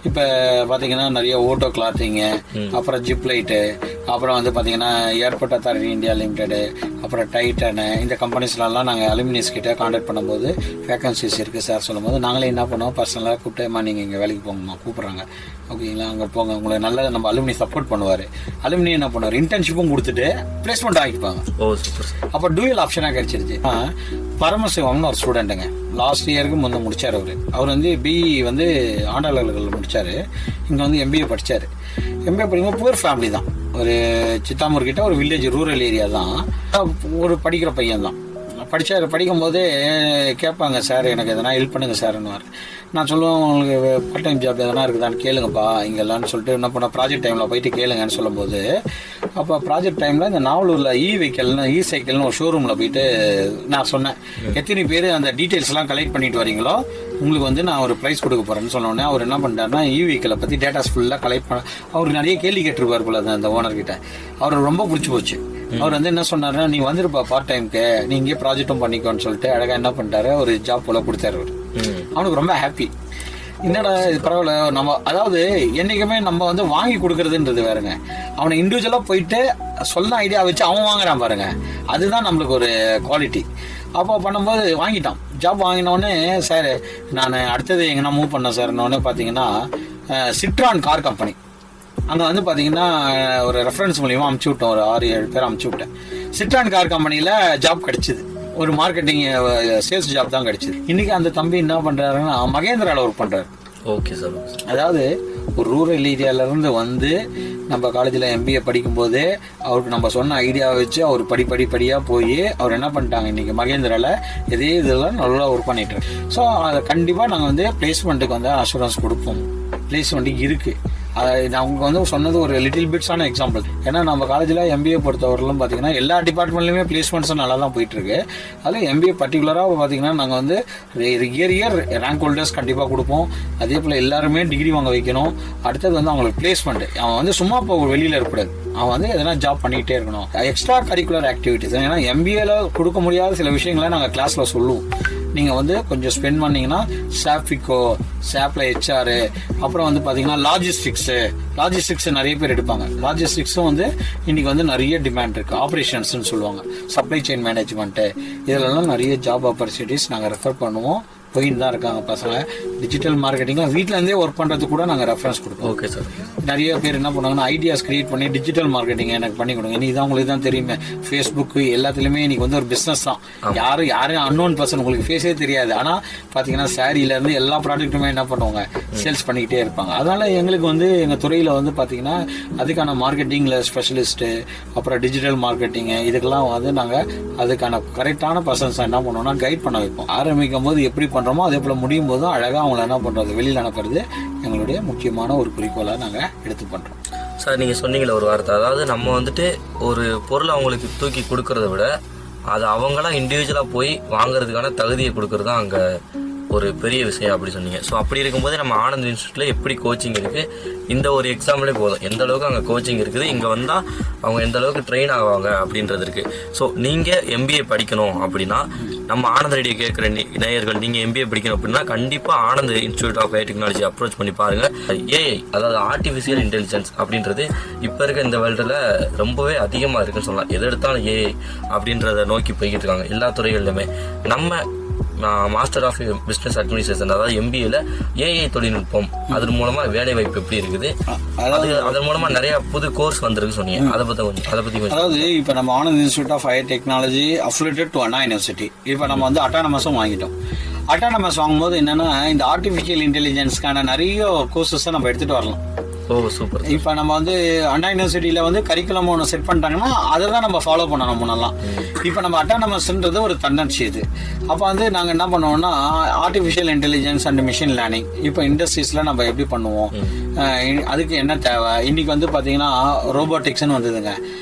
இப்போ பார்த்தீங்கன்னா நிறைய ஓட்டோ கிளாத்திங்கு, அப்புறம் ஜிப் லைட்டு, அப்புறம் வந்து பார்த்தீங்கன்னா ஏர்போர்ட் அத்தாரிட்டி இந்தியா லிமிடெடு, அப்புறம் டைட்டனு, இந்த கம்பெனிஸ்லாம் நாங்கள் அலுமினிஸ் கிட்டே கான்டாக்ட் பண்ணும்போது வேகன்சிஸ் இருக்குது சார் சொல்லும்போது நாங்களே என்ன பண்ணுவோம், பர்சனலாக கூப்பிட்டேம்மா நீங்கள் இங்கே வேலைக்கு போங்கம்மா கூப்பிட்றாங்க, ஓகேங்களா, அங்கே போங்க, உங்களை நல்லா நம்ம அலுமினி சப்போர்ட் பண்ணுவார். அலுமினி என்ன பண்ணுவார், இன்டர்ன்ஷிப்பும் கொடுத்துட்டு பிளேஸ்மெண்ட் ஆகிப்பாங்க. அப்போ டூயல் ஆப்ஷனாக கிடைச்சிருச்சு. பரமசிவம்னு ஒரு ஸ்டூடெண்ட்டுங்க, லாஸ்ட் இயருக்கு முன்னே முடிச்சார். அவர் வந்து பிஇ வந்து ஆண்டாளர்கள் முடிச்சார். இங்கே வந்து எம்பிஏ படித்தார். எம்பிஏ படிக்கும்போது புவர் ஃபேமிலி தான், ஒரு சித்தாமூர் கிட்ட ஒரு வில்லேஜ் ரூரல் ஏரியா தான், ஒரு படிக்கிற பையன் தான். படிக்கும்போதே கேட்பாங்க, சார் எனக்கு எதனா ஹெல்ப் பண்ணுங்க சார்ன்னு. நான் சொல்லுவேன், உங்களுக்கு பார்ட் டைம் ஜாப் எதனா இருக்குதான்னு கேளுங்கப்பா இங்கெல்லாம்னு சொல்லிட்டு என்ன பண்ண ப்ராஜெக்ட் டைமில் போயிட்டு கேளுங்கன்னு சொல்லும்போது, அப்போ ப்ராஜெக்ட் டைமில் இந்த நாவலூரில் இ சைக்கிள்னு ஒரு ஷோரூமில் போயிட்டு நான் சொன்னேன், எத்தனை பேர் அந்த டீட்டெயில்ஸ்லாம் கலெக்ட் பண்ணிட்டு வரீங்களோ உங்களுக்கு வந்து நான் ஒரு ப்ரைஸ் கொடுக்க போகிறேன்னு சொன்னோடனே அவர் என்ன பண்ணிட்டாருன்னா வெஹிக்கிளை பற்றி டேட்டாஸ் ஃபுல்லாக கலெக்ட் பண்ண அவர் நிறைய கேள்வி கேட்டிருப்பார் போல அந்த ஓனர்கிட்ட. அவருக்கு ரொம்ப பிடிச்சி போச்சு. அவர் வந்து என்ன சொன்னாருன்னா, நீ வந்துருப்பா பார்ட் டைமுக்கு, நீ இங்கே ப்ராஜெக்டும் பண்ணிக்கோன்னு சொல்லிட்டு அழகாக என்ன பண்ணிட்டாரு, ஒரு ஜாப் போல கொடுத்தாரு அவர். அவனுக்கு ரொம்ப ஹாப்பி. என்னடா இது பரவாயில்ல, நம்ம அதாவது என்னைக்குமே நம்ம வந்து வாங்கி கொடுக்கறதுன்றது வேறுங்க, அவனை இண்டிவிஜுவலாக போயிட்டு சொன்ன ஐடியா வச்சு அவன் வாங்குறான் பாருங்க, அதுதான் நம்மளுக்கு ஒரு குவாலிட்டி. அப்போ பண்ணும்போது வாங்கிட்டான். ஜாப் வாங்கினோடனே, சார் நான் அடுத்தது எங்கன்னா மூவ் பண்ணேன் சார்னோடனே பார்த்தீங்கன்னா சிட்ரான் கார் கம்பெனி அங்கே வந்து பார்த்தீங்கன்னா ஒரு ரெஃபரன்ஸ் மூலியமாக அமுச்சு விட்டோம், ஒரு 6-7 பேர் அமுச்சு விட்டேன். சிட்ரான் கார் கம்பெனியில் ஜாப் கிடைச்சிது, ஒரு மார்க்கெட்டிங் சேல்ஸ் ஜாப் தான் கிடைச்சிது. இன்னைக்கு அந்த தம்பி என்ன பண்ணுறாருன்னா மகேந்திராவில் ஒர்க் பண்ணுறாரு. Okay sir. அதாவது ஒரு ரூரல் ஏரியாவிலேருந்து வந்து நம்ம காலேஜில் MBA படிக்கும்போது அவருக்கு நம்ம சொன்ன ஐடியாவை வச்சு அவர் படிப்படியாக போய் அவர் என்ன பண்ணிட்டாங்க, இன்றைக்கி மகேந்திராவில் இதே இதெல்லாம் நல்லா ஒர்க் பண்ணிட்டு இருக்கு. ஸோ அதை கண்டிப்பாக நாங்கள் வந்து பிளேஸ்மெண்ட்டுக்கு வந்து அஷூரன்ஸ் கொடுப்போம். பிளேஸ்மெண்ட்டுக்கு இருக்குது. அவங்க வந்து சொன்னது ஒரு லிட்டில் பிட்ஸான எக்ஸாம்பிள். ஏன்னா நம்ம காலேஜில் MBA பொறுத்தவரையிலும் பார்த்தீங்கன்னா எல்லா டிபார்ட்மெண்ட்லையுமே பிளேஸ்மெண்ட்ஸும் நல்லா தான் போயிட்டுருக்கு. அதில் MBA பர்டிகுலராக பார்த்தீங்கன்னா நாங்கள் வந்து இயர் ரேங்க் ஹோல்டர்ஸ் கண்டிப்பாக கொடுப்போம். அதே போல் எல்லாருமே டிகிரி வாங்க வைக்கணும். அடுத்தது வந்து அவங்களுக்கு பிளேஸ்மெண்ட், அவன் வந்து சும்மா இப்போ வெளியில் இருக்கக்கூடாது, அவன் வந்து எதனா ஜாப் பண்ணிகிட்டே இருக்கணும். எக்ஸ்ட்ரா கரிக்குலர் ஆக்டிவிட்டிஸ், ஏன்னா MBAல கொடுக்க முடியாத சில விஷயங்களை நாங்கள் கிளாஸில் சொல்லுவோம். நீங்கள் வந்து கொஞ்சம் ஸ்பெண்ட் பண்ணிங்கன்னா சாஃபிகோ, சாப்ல HR, அப்புறம் வந்து பார்த்தீங்கன்னா லாஜிஸ்டிக்ஸ் நிறைய பேர் எடுப்பாங்க. லாஜிஸ்டிக்ஸும் வந்து இன்னைக்கு வந்து நிறைய டிமாண்ட் இருக்குது. ஆப்ரேஷன்ஸ்னு சொல்லுவாங்க, சப்ளை செயின் மேனேஜ்மெண்ட்டு, இதிலெல்லாம் நிறைய ஜாப் ஆப்பர்ச்சுனிட்டிஸ் நாங்கள் ரெஃபர் பண்ணுவோம். போயின்னு தான் இருக்காங்க பசங்க. டிஜிட்டல் மார்க்கெட்டிங்லாம் வீட்டிலேருந்தே ஒர்க் பண்ணுறது கூட நாங்கள் ரெஃபரன்ஸ் கொடுப்போம். Okay sir. நிறைய பேர் என்ன பண்ணுவாங்கன்னா ஐடியாஸ் கிரியேட் பண்ணி டிஜிட்டல் மார்க்கெட்டிங் எனக்கு பண்ணி கொடுங்க. இன்னைக்கு தான் உங்களுக்கு தான் தெரியுமே, ஃபேஸ்புக்கு எல்லாத்துலேயுமே இன்னைக்கு வந்து ஒரு பிஸ்னஸ் தான். யாரும் அன்னோன் பர்சன், உங்களுக்கு ஃபேஸே தெரியாது. ஆனால் பார்த்தீங்கன்னா சாரியிலேருந்து எல்லா ப்ராடக்ட்டுமே என்ன பண்ணுவாங்க, சேல்ஸ் பண்ணிக்கிட்டே இருப்பாங்க. அதனால எங்களுக்கு வந்து எங்கள் துறையில் வந்து பார்த்தீங்கன்னா அதுக்கான மார்க்கெட்டிங்கில் ஸ்பெஷலிஸ்ட்டு, அப்புறம் டிஜிட்டல் மார்க்கெட்டிங்கு, இதுக்கெல்லாம் வந்து நாங்கள் அதுக்கான கரெக்டான பர்சன்ஸை என்ன பண்ணுவோம்னா கைட் பண்ண வைப்போம். ஆரம்பிக்கும் போது எப்படி பண்ணுறோமோ அதே போல் முடியும் போதும் அழகாக அவங்கள என்ன பண்ணுறது, வெளியில் அனுப்புறது எங்களுடைய முக்கியமான ஒரு குறிக்கோளாக நாங்கள் எடுத்து பண்ணுறோம். சார், நீங்கள் சொன்னீங்களே ஒரு வார்த்தை, அதாவது நம்ம வந்துட்டு ஒரு பொருளை அவங்களுக்கு தூக்கி கொடுக்கறத விட அது அவங்களாம் இண்டிவிஜுவலாக போய் வாங்குறதுக்கான தகுதியை கொடுக்கறது தான் அங்கே ஒரு பெரிய விஷயம் அப்படி சொன்னீங்க. ஸோ அப்படி இருக்கும்போது நம்ம ஆனந்த் இன்ஸ்டியூட்டில் எப்படி கோச்சிங் இருக்குது, இந்த ஒரு எக்ஸாம்பிளே போதும் எந்த அளவுக்கு அங்கே கோச்சிங் இருக்குது, இங்கே வந்தால் அவங்க எந்த அளவுக்கு ட்ரெயின் ஆவாங்க அப்படின்றது இருக்குது. ஸோ நீங்கள் MBA படிக்கணும் அப்படின்னா, நம்ம ஆனந்த் ரேடியோ கேட்குற நேயர்கள் நீங்கள் MBA படிக்கணும் அப்படின்னா கண்டிப்பாக Anand institute of technology approach பண்ணி பாருங்கள். AI, அதாவது ஆர்டிஃபிஷியல் இன்டெலிஜென்ஸ் அப்படின்றது இப்போ இருக்க இந்த வேர்ல்டில் ரொம்பவே அதிகமாக இருக்குன்னு சொல்லலாம். எது எடுத்தாலும் AI அப்படின்றத நோக்கி போய்கிட்டு இருக்காங்க எல்லா துறைகளிலுமே. நம்ம மாஸ்டர் ஆஃப் பிஸ்னஸ் அட்மினிஸ்ட்ரேஷன், அதாவது MBAல AI தொழில்நுட்பம், அதன் மூலமா வேலை வாய்ப்பு எப்படி இருக்குது, அதன் மூலமா நிறைய புது கோர்ஸ் வந்திருக்கு சொன்னீங்க. அதை பத்தி அதாவது இப்போ நம்ம Anand institute of higher technology affiliated to Anna university. இப்போ நம்ம வந்து அட்டானமஸும் வாங்கிட்டோம். அட்டானமஸ் வாங்கும்போது என்னன்னா இந்த ஆர்டிஃபிஷியல் இன்டெலிஜென்ஸ்க்கான நிறைய கோர்சஸை நம்ம எடுத்துட்டு வரலாம். சூப்பர். இப்போ நம்ம வந்து அண்ணா யூனிவர்சிட்டியில் வந்து கரிக்குலம் ஒன்று செட் பண்ணிட்டாங்கன்னா அதை தான் நம்ம ஃபாலோ பண்ணணும் முன்னெல்லாம். இப்போ நம்ம அட்டானமஸ்ன்றது ஒரு தன்னர்ச்சி இது. அப்போ வந்து நாங்கள் என்ன பண்ணுவோம்னா artificial intelligence and machine learning இப்போ இண்டஸ்ட்ரீஸில் நம்ம எப்படி பண்ணுவோம், அதுக்கு என்ன தேவை. இன்னைக்கு வந்து பார்த்தீங்கன்னா ரோபோட்டிக்ஸ்னு வந்ததுங்க.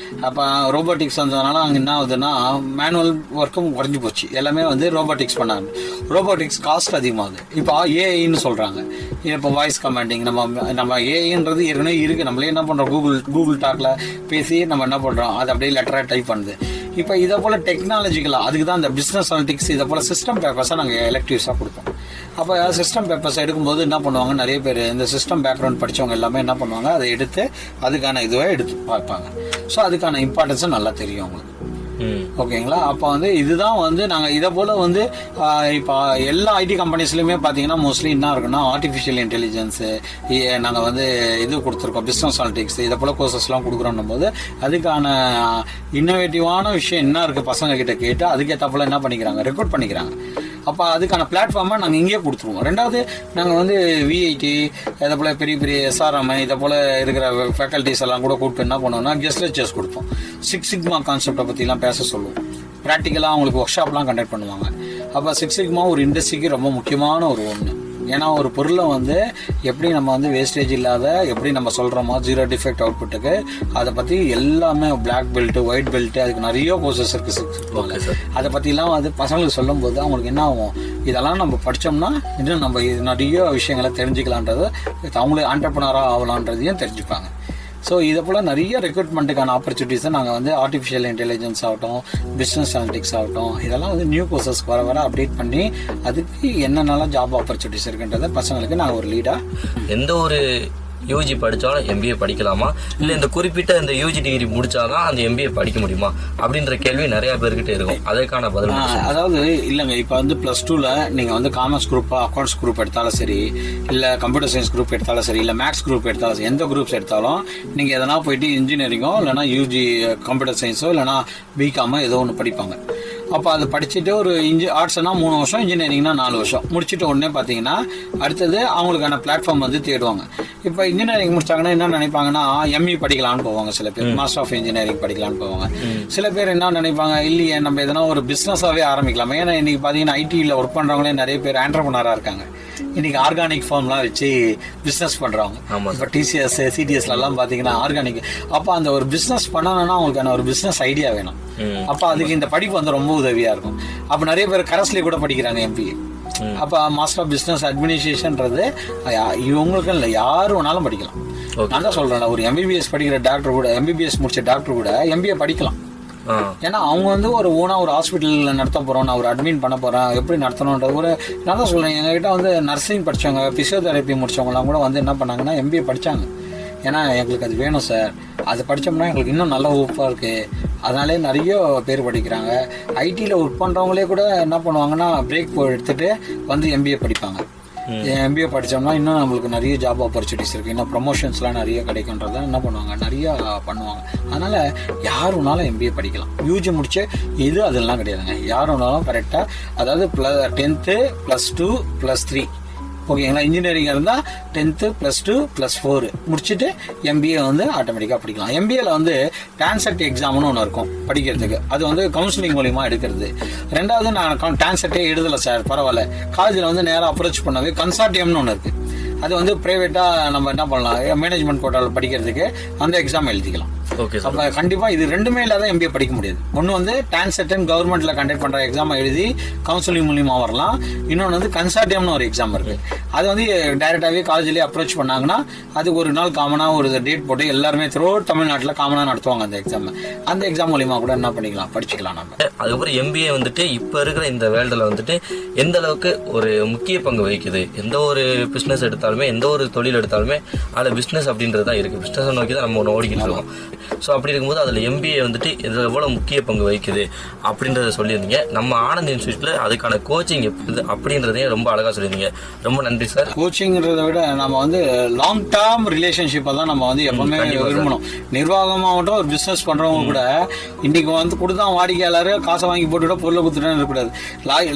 அப்போ ரோபோட்டிக்ஸ் வந்ததுனால அங்கே என்ன ஆகுதுன்னா மேனுவல் ஒர்க்கும் குறைஞ்சி போச்சு, எல்லாமே வந்து ரோபோட்டிக்ஸ் பண்ணாங்க. ரோபோட்டிக்ஸ் காஸ்ட் அதிகமாகுது. இப்போ AIன்னு சொல்கிறாங்க. இப்போ வாய்ஸ் கமாண்டிங், நம்ம AIன்றது ஏற்கனவே இருக்குது. நம்மளே என்ன பண்ணுறோம், கூகுள் டாக்ல பேசி நம்ம என்ன பண்ணுறோம், அது அப்படியே லெட்டராக டைப் பண்ணுது. இப்போ இதை போல் டெக்னாலஜிக்கலாக அதுக்கு தான் இந்த பிஸ்னஸ் அனலிட்டிக்ஸ் இதை போல் சிஸ்டம் பேப்பர்ஸை நாங்கள் எலெக்டிவ்ஸாக கொடுப்போம். அப்போ சிஸ்டம் பேப்பர்ஸ் எடுக்கும்போது என்ன பண்ணுவாங்க, நிறைய பேர் இந்த சிஸ்டம் பேக்ரவுண்ட் படித்தவங்க எல்லாமே என்ன பண்ணுவாங்க, அதை எடுத்து அதுக்கான இதுவே எடுத்து பார்ப்பாங்க. ஸோ அதுக்கான இம்பார்ட்டன்ஸும் நல்லா தெரியும் அவங்களுக்கு. ஓகேங்களா. அப்போ வந்து இதுதான் வந்து நாங்கள் இதை போல் வந்து இப்போ எல்லா IT கம்பெனிஸ்லையுமே பார்த்தீங்கன்னா மோஸ்ட்லி என்ன இருக்குன்னா ஆர்டிஃபிஷியல் இன்டெலிஜென்ஸு நாங்கள் வந்து இது கொடுத்துருக்கோம், பிஸ்னஸ் அனலிட்டிக்ஸ் இதை போல் கோர்சஸ்லாம் கொடுக்குறோன்னும் போது அதுக்கான இன்னோவேட்டிவான விஷயம் என்ன இருக்குது பசங்க கிட்ட கேட்டு அதுக்கேற்றப்போல் என்ன பண்ணிக்கிறாங்க, ரெக்கார்ட் பண்ணிக்கிறாங்க. அப்போ அதுக்கான பிளாட்ஃபார்மை நாங்கள் இங்கேயே கொடுத்துருவோம். ரெண்டாவது நாங்கள் வந்து VIT இதை போல் பெரிய பெரிய SRM இதை போல் இருக்கிற ஃபேக்கல்ட்டிஸ் எல்லாம் கூட கூப்பிட்டு என்ன பண்ணுவோம்னா கெஸ்ட் லெக்சர்ஸ் கொடுப்போம். 6 சிக்மா கான்செப்டை பற்றிலாம் பேச சொல்லுவோம். ப்ராக்டிக்கலாக அவங்களுக்கு ஒர்க் ஷாப்லாம் கண்டக்ட் பண்ணுவாங்க. அப்போ சிக்ஸ் சிக்மா ஒரு இண்டஸ்ட்ரிக்கு ரொம்ப முக்கியமான ஒரு ஒன்று. ஏன்னா ஒரு பொருளை வந்து எப்படி நம்ம வந்து வேஸ்டேஜ் இல்லாத எப்படி நம்ம சொல்கிறோமோ ஜீரோ டிஃபெக்ட் அவுட்புட்டுக்கு அதை பற்றி எல்லாமே பிளாக் பெல்ட்டு ஒயிட் பெல்ட்டு அதுக்கு நிறைய கோர்சஸ் இருக்குது சிக்ஸ் சிக்மாவில். அதை பற்றிலாம் வந்து பசங்களுக்கு சொல்லும் போது அவங்களுக்கு என்ன ஆகும், இதெல்லாம் நம்ம படித்தோம்னா இன்னும் நம்ம நிறைய விஷயங்களை தெரிஞ்சுக்கலான்றது, அவங்களே ஆண்டர்ப்ரனராக ஆகலான்றதையும் தெரிஞ்சுப்பாங்க. ஸோ இதை போல் நிறைய ரெக்ரூட்மெண்ட்டுக்கான ஆப்பர்ச்சுனிட்டிஸை நாங்கள் வந்து ஆர்டிஃபிஷியல் இன்டெலிஜென்ஸ் ஆகட்டும், பிஸ்னஸ் அனலிட்டிக்ஸ் ஆகட்டும், இதெல்லாம் வந்து நியூ கோர்சஸ்க்கு வர அப்டேட் பண்ணி அதுக்கு என்னென்னலாம் ஜாப் ஆப்பர்ச்சுனிட்டிஸ் இருக்குன்றதை பசங்களுக்கு நாங்கள் ஒரு லீடாக. எந்த ஒரு யூஜி படித்தாலும் எம்பிஏ படிக்கலாமா, இல்லை இந்த குறிப்பிட்ட இந்த யூஜி டிகிரி முடிச்சாதான் அந்த எம்பிஏ படிக்க முடியுமா அப்படின்ற கேள்வி நிறைய பேர்கிட்ட இருக்கும். அதற்கான பதில் அதாவது இல்லைங்க, இப்போ வந்து +2ல் நீங்கள் வந்து காமர்ஸ் குரூப்பா அக்கௌண்ட்ஸ் குரூப் எடுத்தாலும் சரி, இல்லை கம்ப்யூட்டர் சயின்ஸ் குரூப் எடுத்தாலும் சரி, இல்லை மேக்ஸ் குரூப் எடுத்தாலும் சரி, எந்த குரூப்ஸ் எடுத்தாலும் நீங்கள் எதனா போயிட்டு இன்ஜினியரிங்கோ இல்லைனா யூஜி கம்ப்யூட்டர் சயின்ஸோ இல்லைனா பிகாமோ ஏதோ ஒன்று படிப்பாங்க. அப்போ அதை படிச்சுட்டு ஒரு ஆர்ட்ஸ்னா 3 வருஷம், இன்ஜினியரிங்னா 4 வருஷம் முடிச்சுட்டு உடனே பார்த்தீங்கன்னா அடுத்தது அவங்களுக்கான பிளாட்ஃபார்ம் வந்து தேடுவாங்க. இப்போ இன்ஜினியரிங் முடிச்சாங்கன்னா என்ன நினைப்பாங்கன்னா எம்இ படிக்கலான்னு போவாங்க. சில பேர் மாஸ்டர் ஆஃப் இன்ஜினியரிங் படிக்கலான்னு போவாங்க. சில பேர் என்ன நினைப்பாங்க, இல்லையே நம்ம எதனா ஒரு பிஸ்னஸாகவே ஆரம்பிக்கலாம். ஏன்னா இன்னைக்கு பார்த்தீங்கன்னா ஐடியில் ஒர்க் பண்ணுறவங்களே நிறைய பேர் ஆண்டர்ப்ரனராக இருக்காங்க. இன்னைக்கு ஆர்கானிக் ஃபார்ம்லாம் வச்சு பிஸ்னஸ் பண்ணுறவங்க. இப்போ டிசிஎஸ் சிடிஎஸ்லாம் பார்த்தீங்கன்னா ஆர்கானிக். அப்போ அந்த ஒரு பிஸ்னஸ் பண்ணணும்னா அவங்களுக்கான ஒரு பிஸ்னஸ் ஐடியா வேணும். அப்போ அதுக்கு இந்த படிப்பு வந்து ரொம்ப உதவியாக இருக்கும். அப்போ நிறைய பேர் கரஸ்லேயே கூட படிக்கிறாங்க எம்பிஏ. அப்போ மாஸ்டர் ஆஃப் பிஸ்னஸ் அட்மினிஸ்ட்ரேஷன்றது இவங்களுக்கும் இல்லை, யார் வேணாலும் படிக்கலாம். நான் தான் சொல்கிறேன், ஒரு எம்பிபிஎஸ் படிக்கிற டாக்டர் கூட, எம்பிபிஎஸ் முடிச்ச டாக்டர் கூட எம்பிஏ படிக்கலாம். ஏன்னா அவங்க வந்து ஒரு ஓனாக ஒரு ஹாஸ்பிட்டலில் நடத்த போகிறோம், நான் ஒரு அட்மின் பண்ண போகிறேன், எப்படி நடத்தணுன்ற ஒரு நான் தான் சொல்கிறேன். எங்ககிட்ட வந்து நர்சிங் படித்தவங்க, ஃபிசியோதெரப்பி முடித்தவங்களாம் கூட வந்து என்ன பண்ணாங்கன்னா எம்பிஏ படித்தாங்க. ஏன்னா எங்களுக்கு அது வேணும் சார், அது படித்தோம்னா எங்களுக்கு இன்னும் நல்ல ஹோப்பாக இருக்குது. அதனாலே நிறைய பேர் படிக்கிறாங்க. ஐடியில் ஒர்க் பண்ணுறவங்களே கூட என்ன பண்ணுவாங்கன்னா பிரேக் எடுத்துகிட்டு வந்து எம்பிஏ படிப்பாங்க. எம்பிஏ படித்தோம்னா இன்னும் நம்மளுக்கு நிறைய ஜாப் ஆப்பர்ச்சுனிட்டிஸ் இருக்குது, இன்னும் ப்ரமோஷன்ஸ்லாம் நிறைய கிடைக்குன்றத என்ன பண்ணுவாங்க, நிறையா பண்ணுவாங்க. அதனால் யார் வேணாலும் எம்பிஏ படிக்கலாம். யூஜி முடிச்சு இது அதெல்லாம் கிடையாதுங்க, யார் வேணாலும் கரெக்டாக, அதாவது 10th +2 +3 ஓகேங்களா. இன்ஜினியரிங் இருந்தால் 10th +2 +4 முடிச்சுட்டு எம்பிஏ வந்து ஆட்டோமேட்டிக்காக படிக்கலாம். எம்பிஏல வந்து டான்செட் எக்ஸாம்னு ஒன்று இருக்கும் படிக்கிறதுக்கு, அது வந்து கவுன்சிலிங் மூலிமா எடுக்கிறது. ரெண்டாவது நான் டான்செட்டே எழுதலை சார், பரவாயில்ல, காலேஜில் வந்து நேராக அப்ரோச் பண்ணவே கன்சார்டியம்னு ஒன்று இருக்குது. அது வந்து ப்ரைவேட்டாக நம்ம என்ன பண்ணலாம், மேனேஜ்மெண்ட் கோட்டாவில் படிக்கிறதுக்கு அந்த எக்ஸாம் எழுதிக்கலாம். அப்போ கண்டிப்பாக இது ரெண்டுமே இல்லாத எம்பிஏ படிக்க முடியாது. ஒன்று வந்து டான்செட் கவர்மெண்ட்டில் கண்டக்ட் பண்ணுற எக்ஸாம் எழுதி கவுன்சிலிங் மூலியமாக வரலாம். இன்னொன்று வந்து கன்சார்டியம்னு ஒரு எக்ஸாம் இருக்குது. அது வந்து டைரெக்டாகவே காலேஜ்லேயே அப்ரோச் பண்ணாங்கன்னா அது ஒரு நாள் காமனாக ஒரு டேட் போட்டு எல்லாருமே தமிழ்நாட்டில் காமனாக நடத்துவாங்க அந்த எக்ஸாம். அந்த எக்ஸாம் மூலியமா கூட என்ன பண்ணிக்கலாம், படிச்சுக்கலாம் நம்ம. அதுக்கப்புறம் எம்பிஏ வந்துட்டு இப்போ இருக்கிற இந்த வேர்ல்டில் வந்துட்டு எந்த அளவுக்கு ஒரு முக்கிய பங்கு வகிக்குது. எந்த ஒரு பிஸ்னஸ் எடுத்தாலுமே, எந்த ஒரு தொழில் எடுத்தாலுமே அதில் பிஸ்னஸ் அப்படின்றது தான் இருக்குது. பிஸ்னஸை நோக்கி தான் நம்ம ஒன்று ஓடிக்கிட்டு இருக்கோம். ஸோ அப்படி இருக்கும்போது அதில் எம்பிஏ வந்துட்டு இதில் எவ்வளோ முக்கிய பங்கு வகிக்குது அப்படின்றத சொல்லியிருந்தீங்க. நம்ம ஆனந்த் இன்ஸ்டியூட்டில் அதுக்கான கோச்சிங் எப்படி அப்படின்றதையும் ரொம்ப அழகாக சொல்லியிருந்தீங்க. ரொம்ப நன்றி சார். கோச்சிங்கிறத விட நம்ம வந்து லாங் டேர்ம் ரிலேஷன்ஷிப்பை தான் நம்ம வந்து எப்பவுமே விரும்பணும். நிர்வாகமாகட்டும் ஒரு பிஸ்னஸ் பண்ணுறவங்க கூட இன்னைக்கு வந்து கொடுத்தா வாடிக்கையாளர் காசை வாங்கி போட்டுவிட பொருளை கொடுத்துட்டே இருக்கக்கூடாது.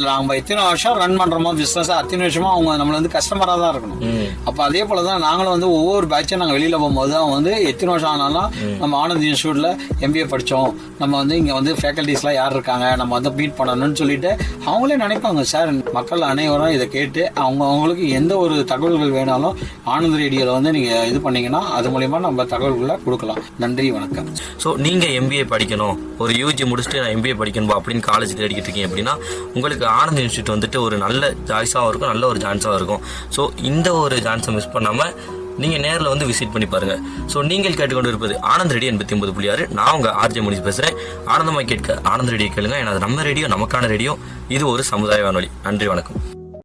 நம்ம எத்தனை வருஷம் ரன் பண்ணுறோமோ பிஸ்னஸ், அத்தனை வருஷமா அவங்க நம்மளை வந்து கஸ்டமராக தான் இருக்கணும். அப்போ அதே போல தான் நாங்களும் வந்து ஒவ்வொரு பேட்சும் நாங்கள் வெளியில் போகும்போது அவங்க வந்து எத்தனை வருஷம் ஆனாலும் நம்ம ஆனந்த் இன்ஸ்டியூட்டில் எம்பிஏ படித்தோம், நம்ம வந்து இங்கே வந்து ஃபேக்கல்டிஸ்லாம் யார் இருக்காங்க, நம்ம வந்து மீட் பண்ணணும்னு சொல்லிட்டு அவங்களே நினைப்பாங்க. சார், மக்கள் அனைவரும் இதை கேட்டு அவங்களுக்கு எந்த ஒரு தகவல்கள் வேணாலும் ஆனந்த் ரேடியோவில் வந்து நீங்கள் இது பண்ணீங்கன்னா அது மூலயமா நம்ம தகவல்களை கொடுக்கலாம். நன்றி, வணக்கம். ஸோ நீங்கள் எம்பிஏ படிக்கணும், ஒரு யூஜி முடிச்சுட்டு நான் எம்பிஏ படிக்கணும் அப்படின்னு காலேஜ் தேடிக்கிட்டு இருக்கீங்க அப்படின்னா உங்களுக்கு ஆனந்த் இன்ஸ்டியூட் வந்துட்டு ஒரு நல்ல சாய்ஸாகவும் இருக்கும், நல்ல ஒரு சான்ஸாகவும் இருக்கும். ஸோ இந்த ஒரு சான்ஸை மிஸ் பண்ணாமல் நீங்கள் நேரில் வந்து விசிட் பண்ணி பாருங்கள். ஸோ நீங்கள் கேட்டுக்கொண்டு இருப்பது ஆனந்த் ரேடியோ 89.6. நான் உங்கள் ஆர்ஜே முனிஸ் பேசுகிறேன். ஆனந்தமாக கேட்க ஆனந்த் ரேடியோ கேளுங்க. ஏன்னா அது நம்ம ரேடியோ, நமக்கான ரேடியோ. இது ஒரு சமுதாய வானொலி. நன்றி, வணக்கம்.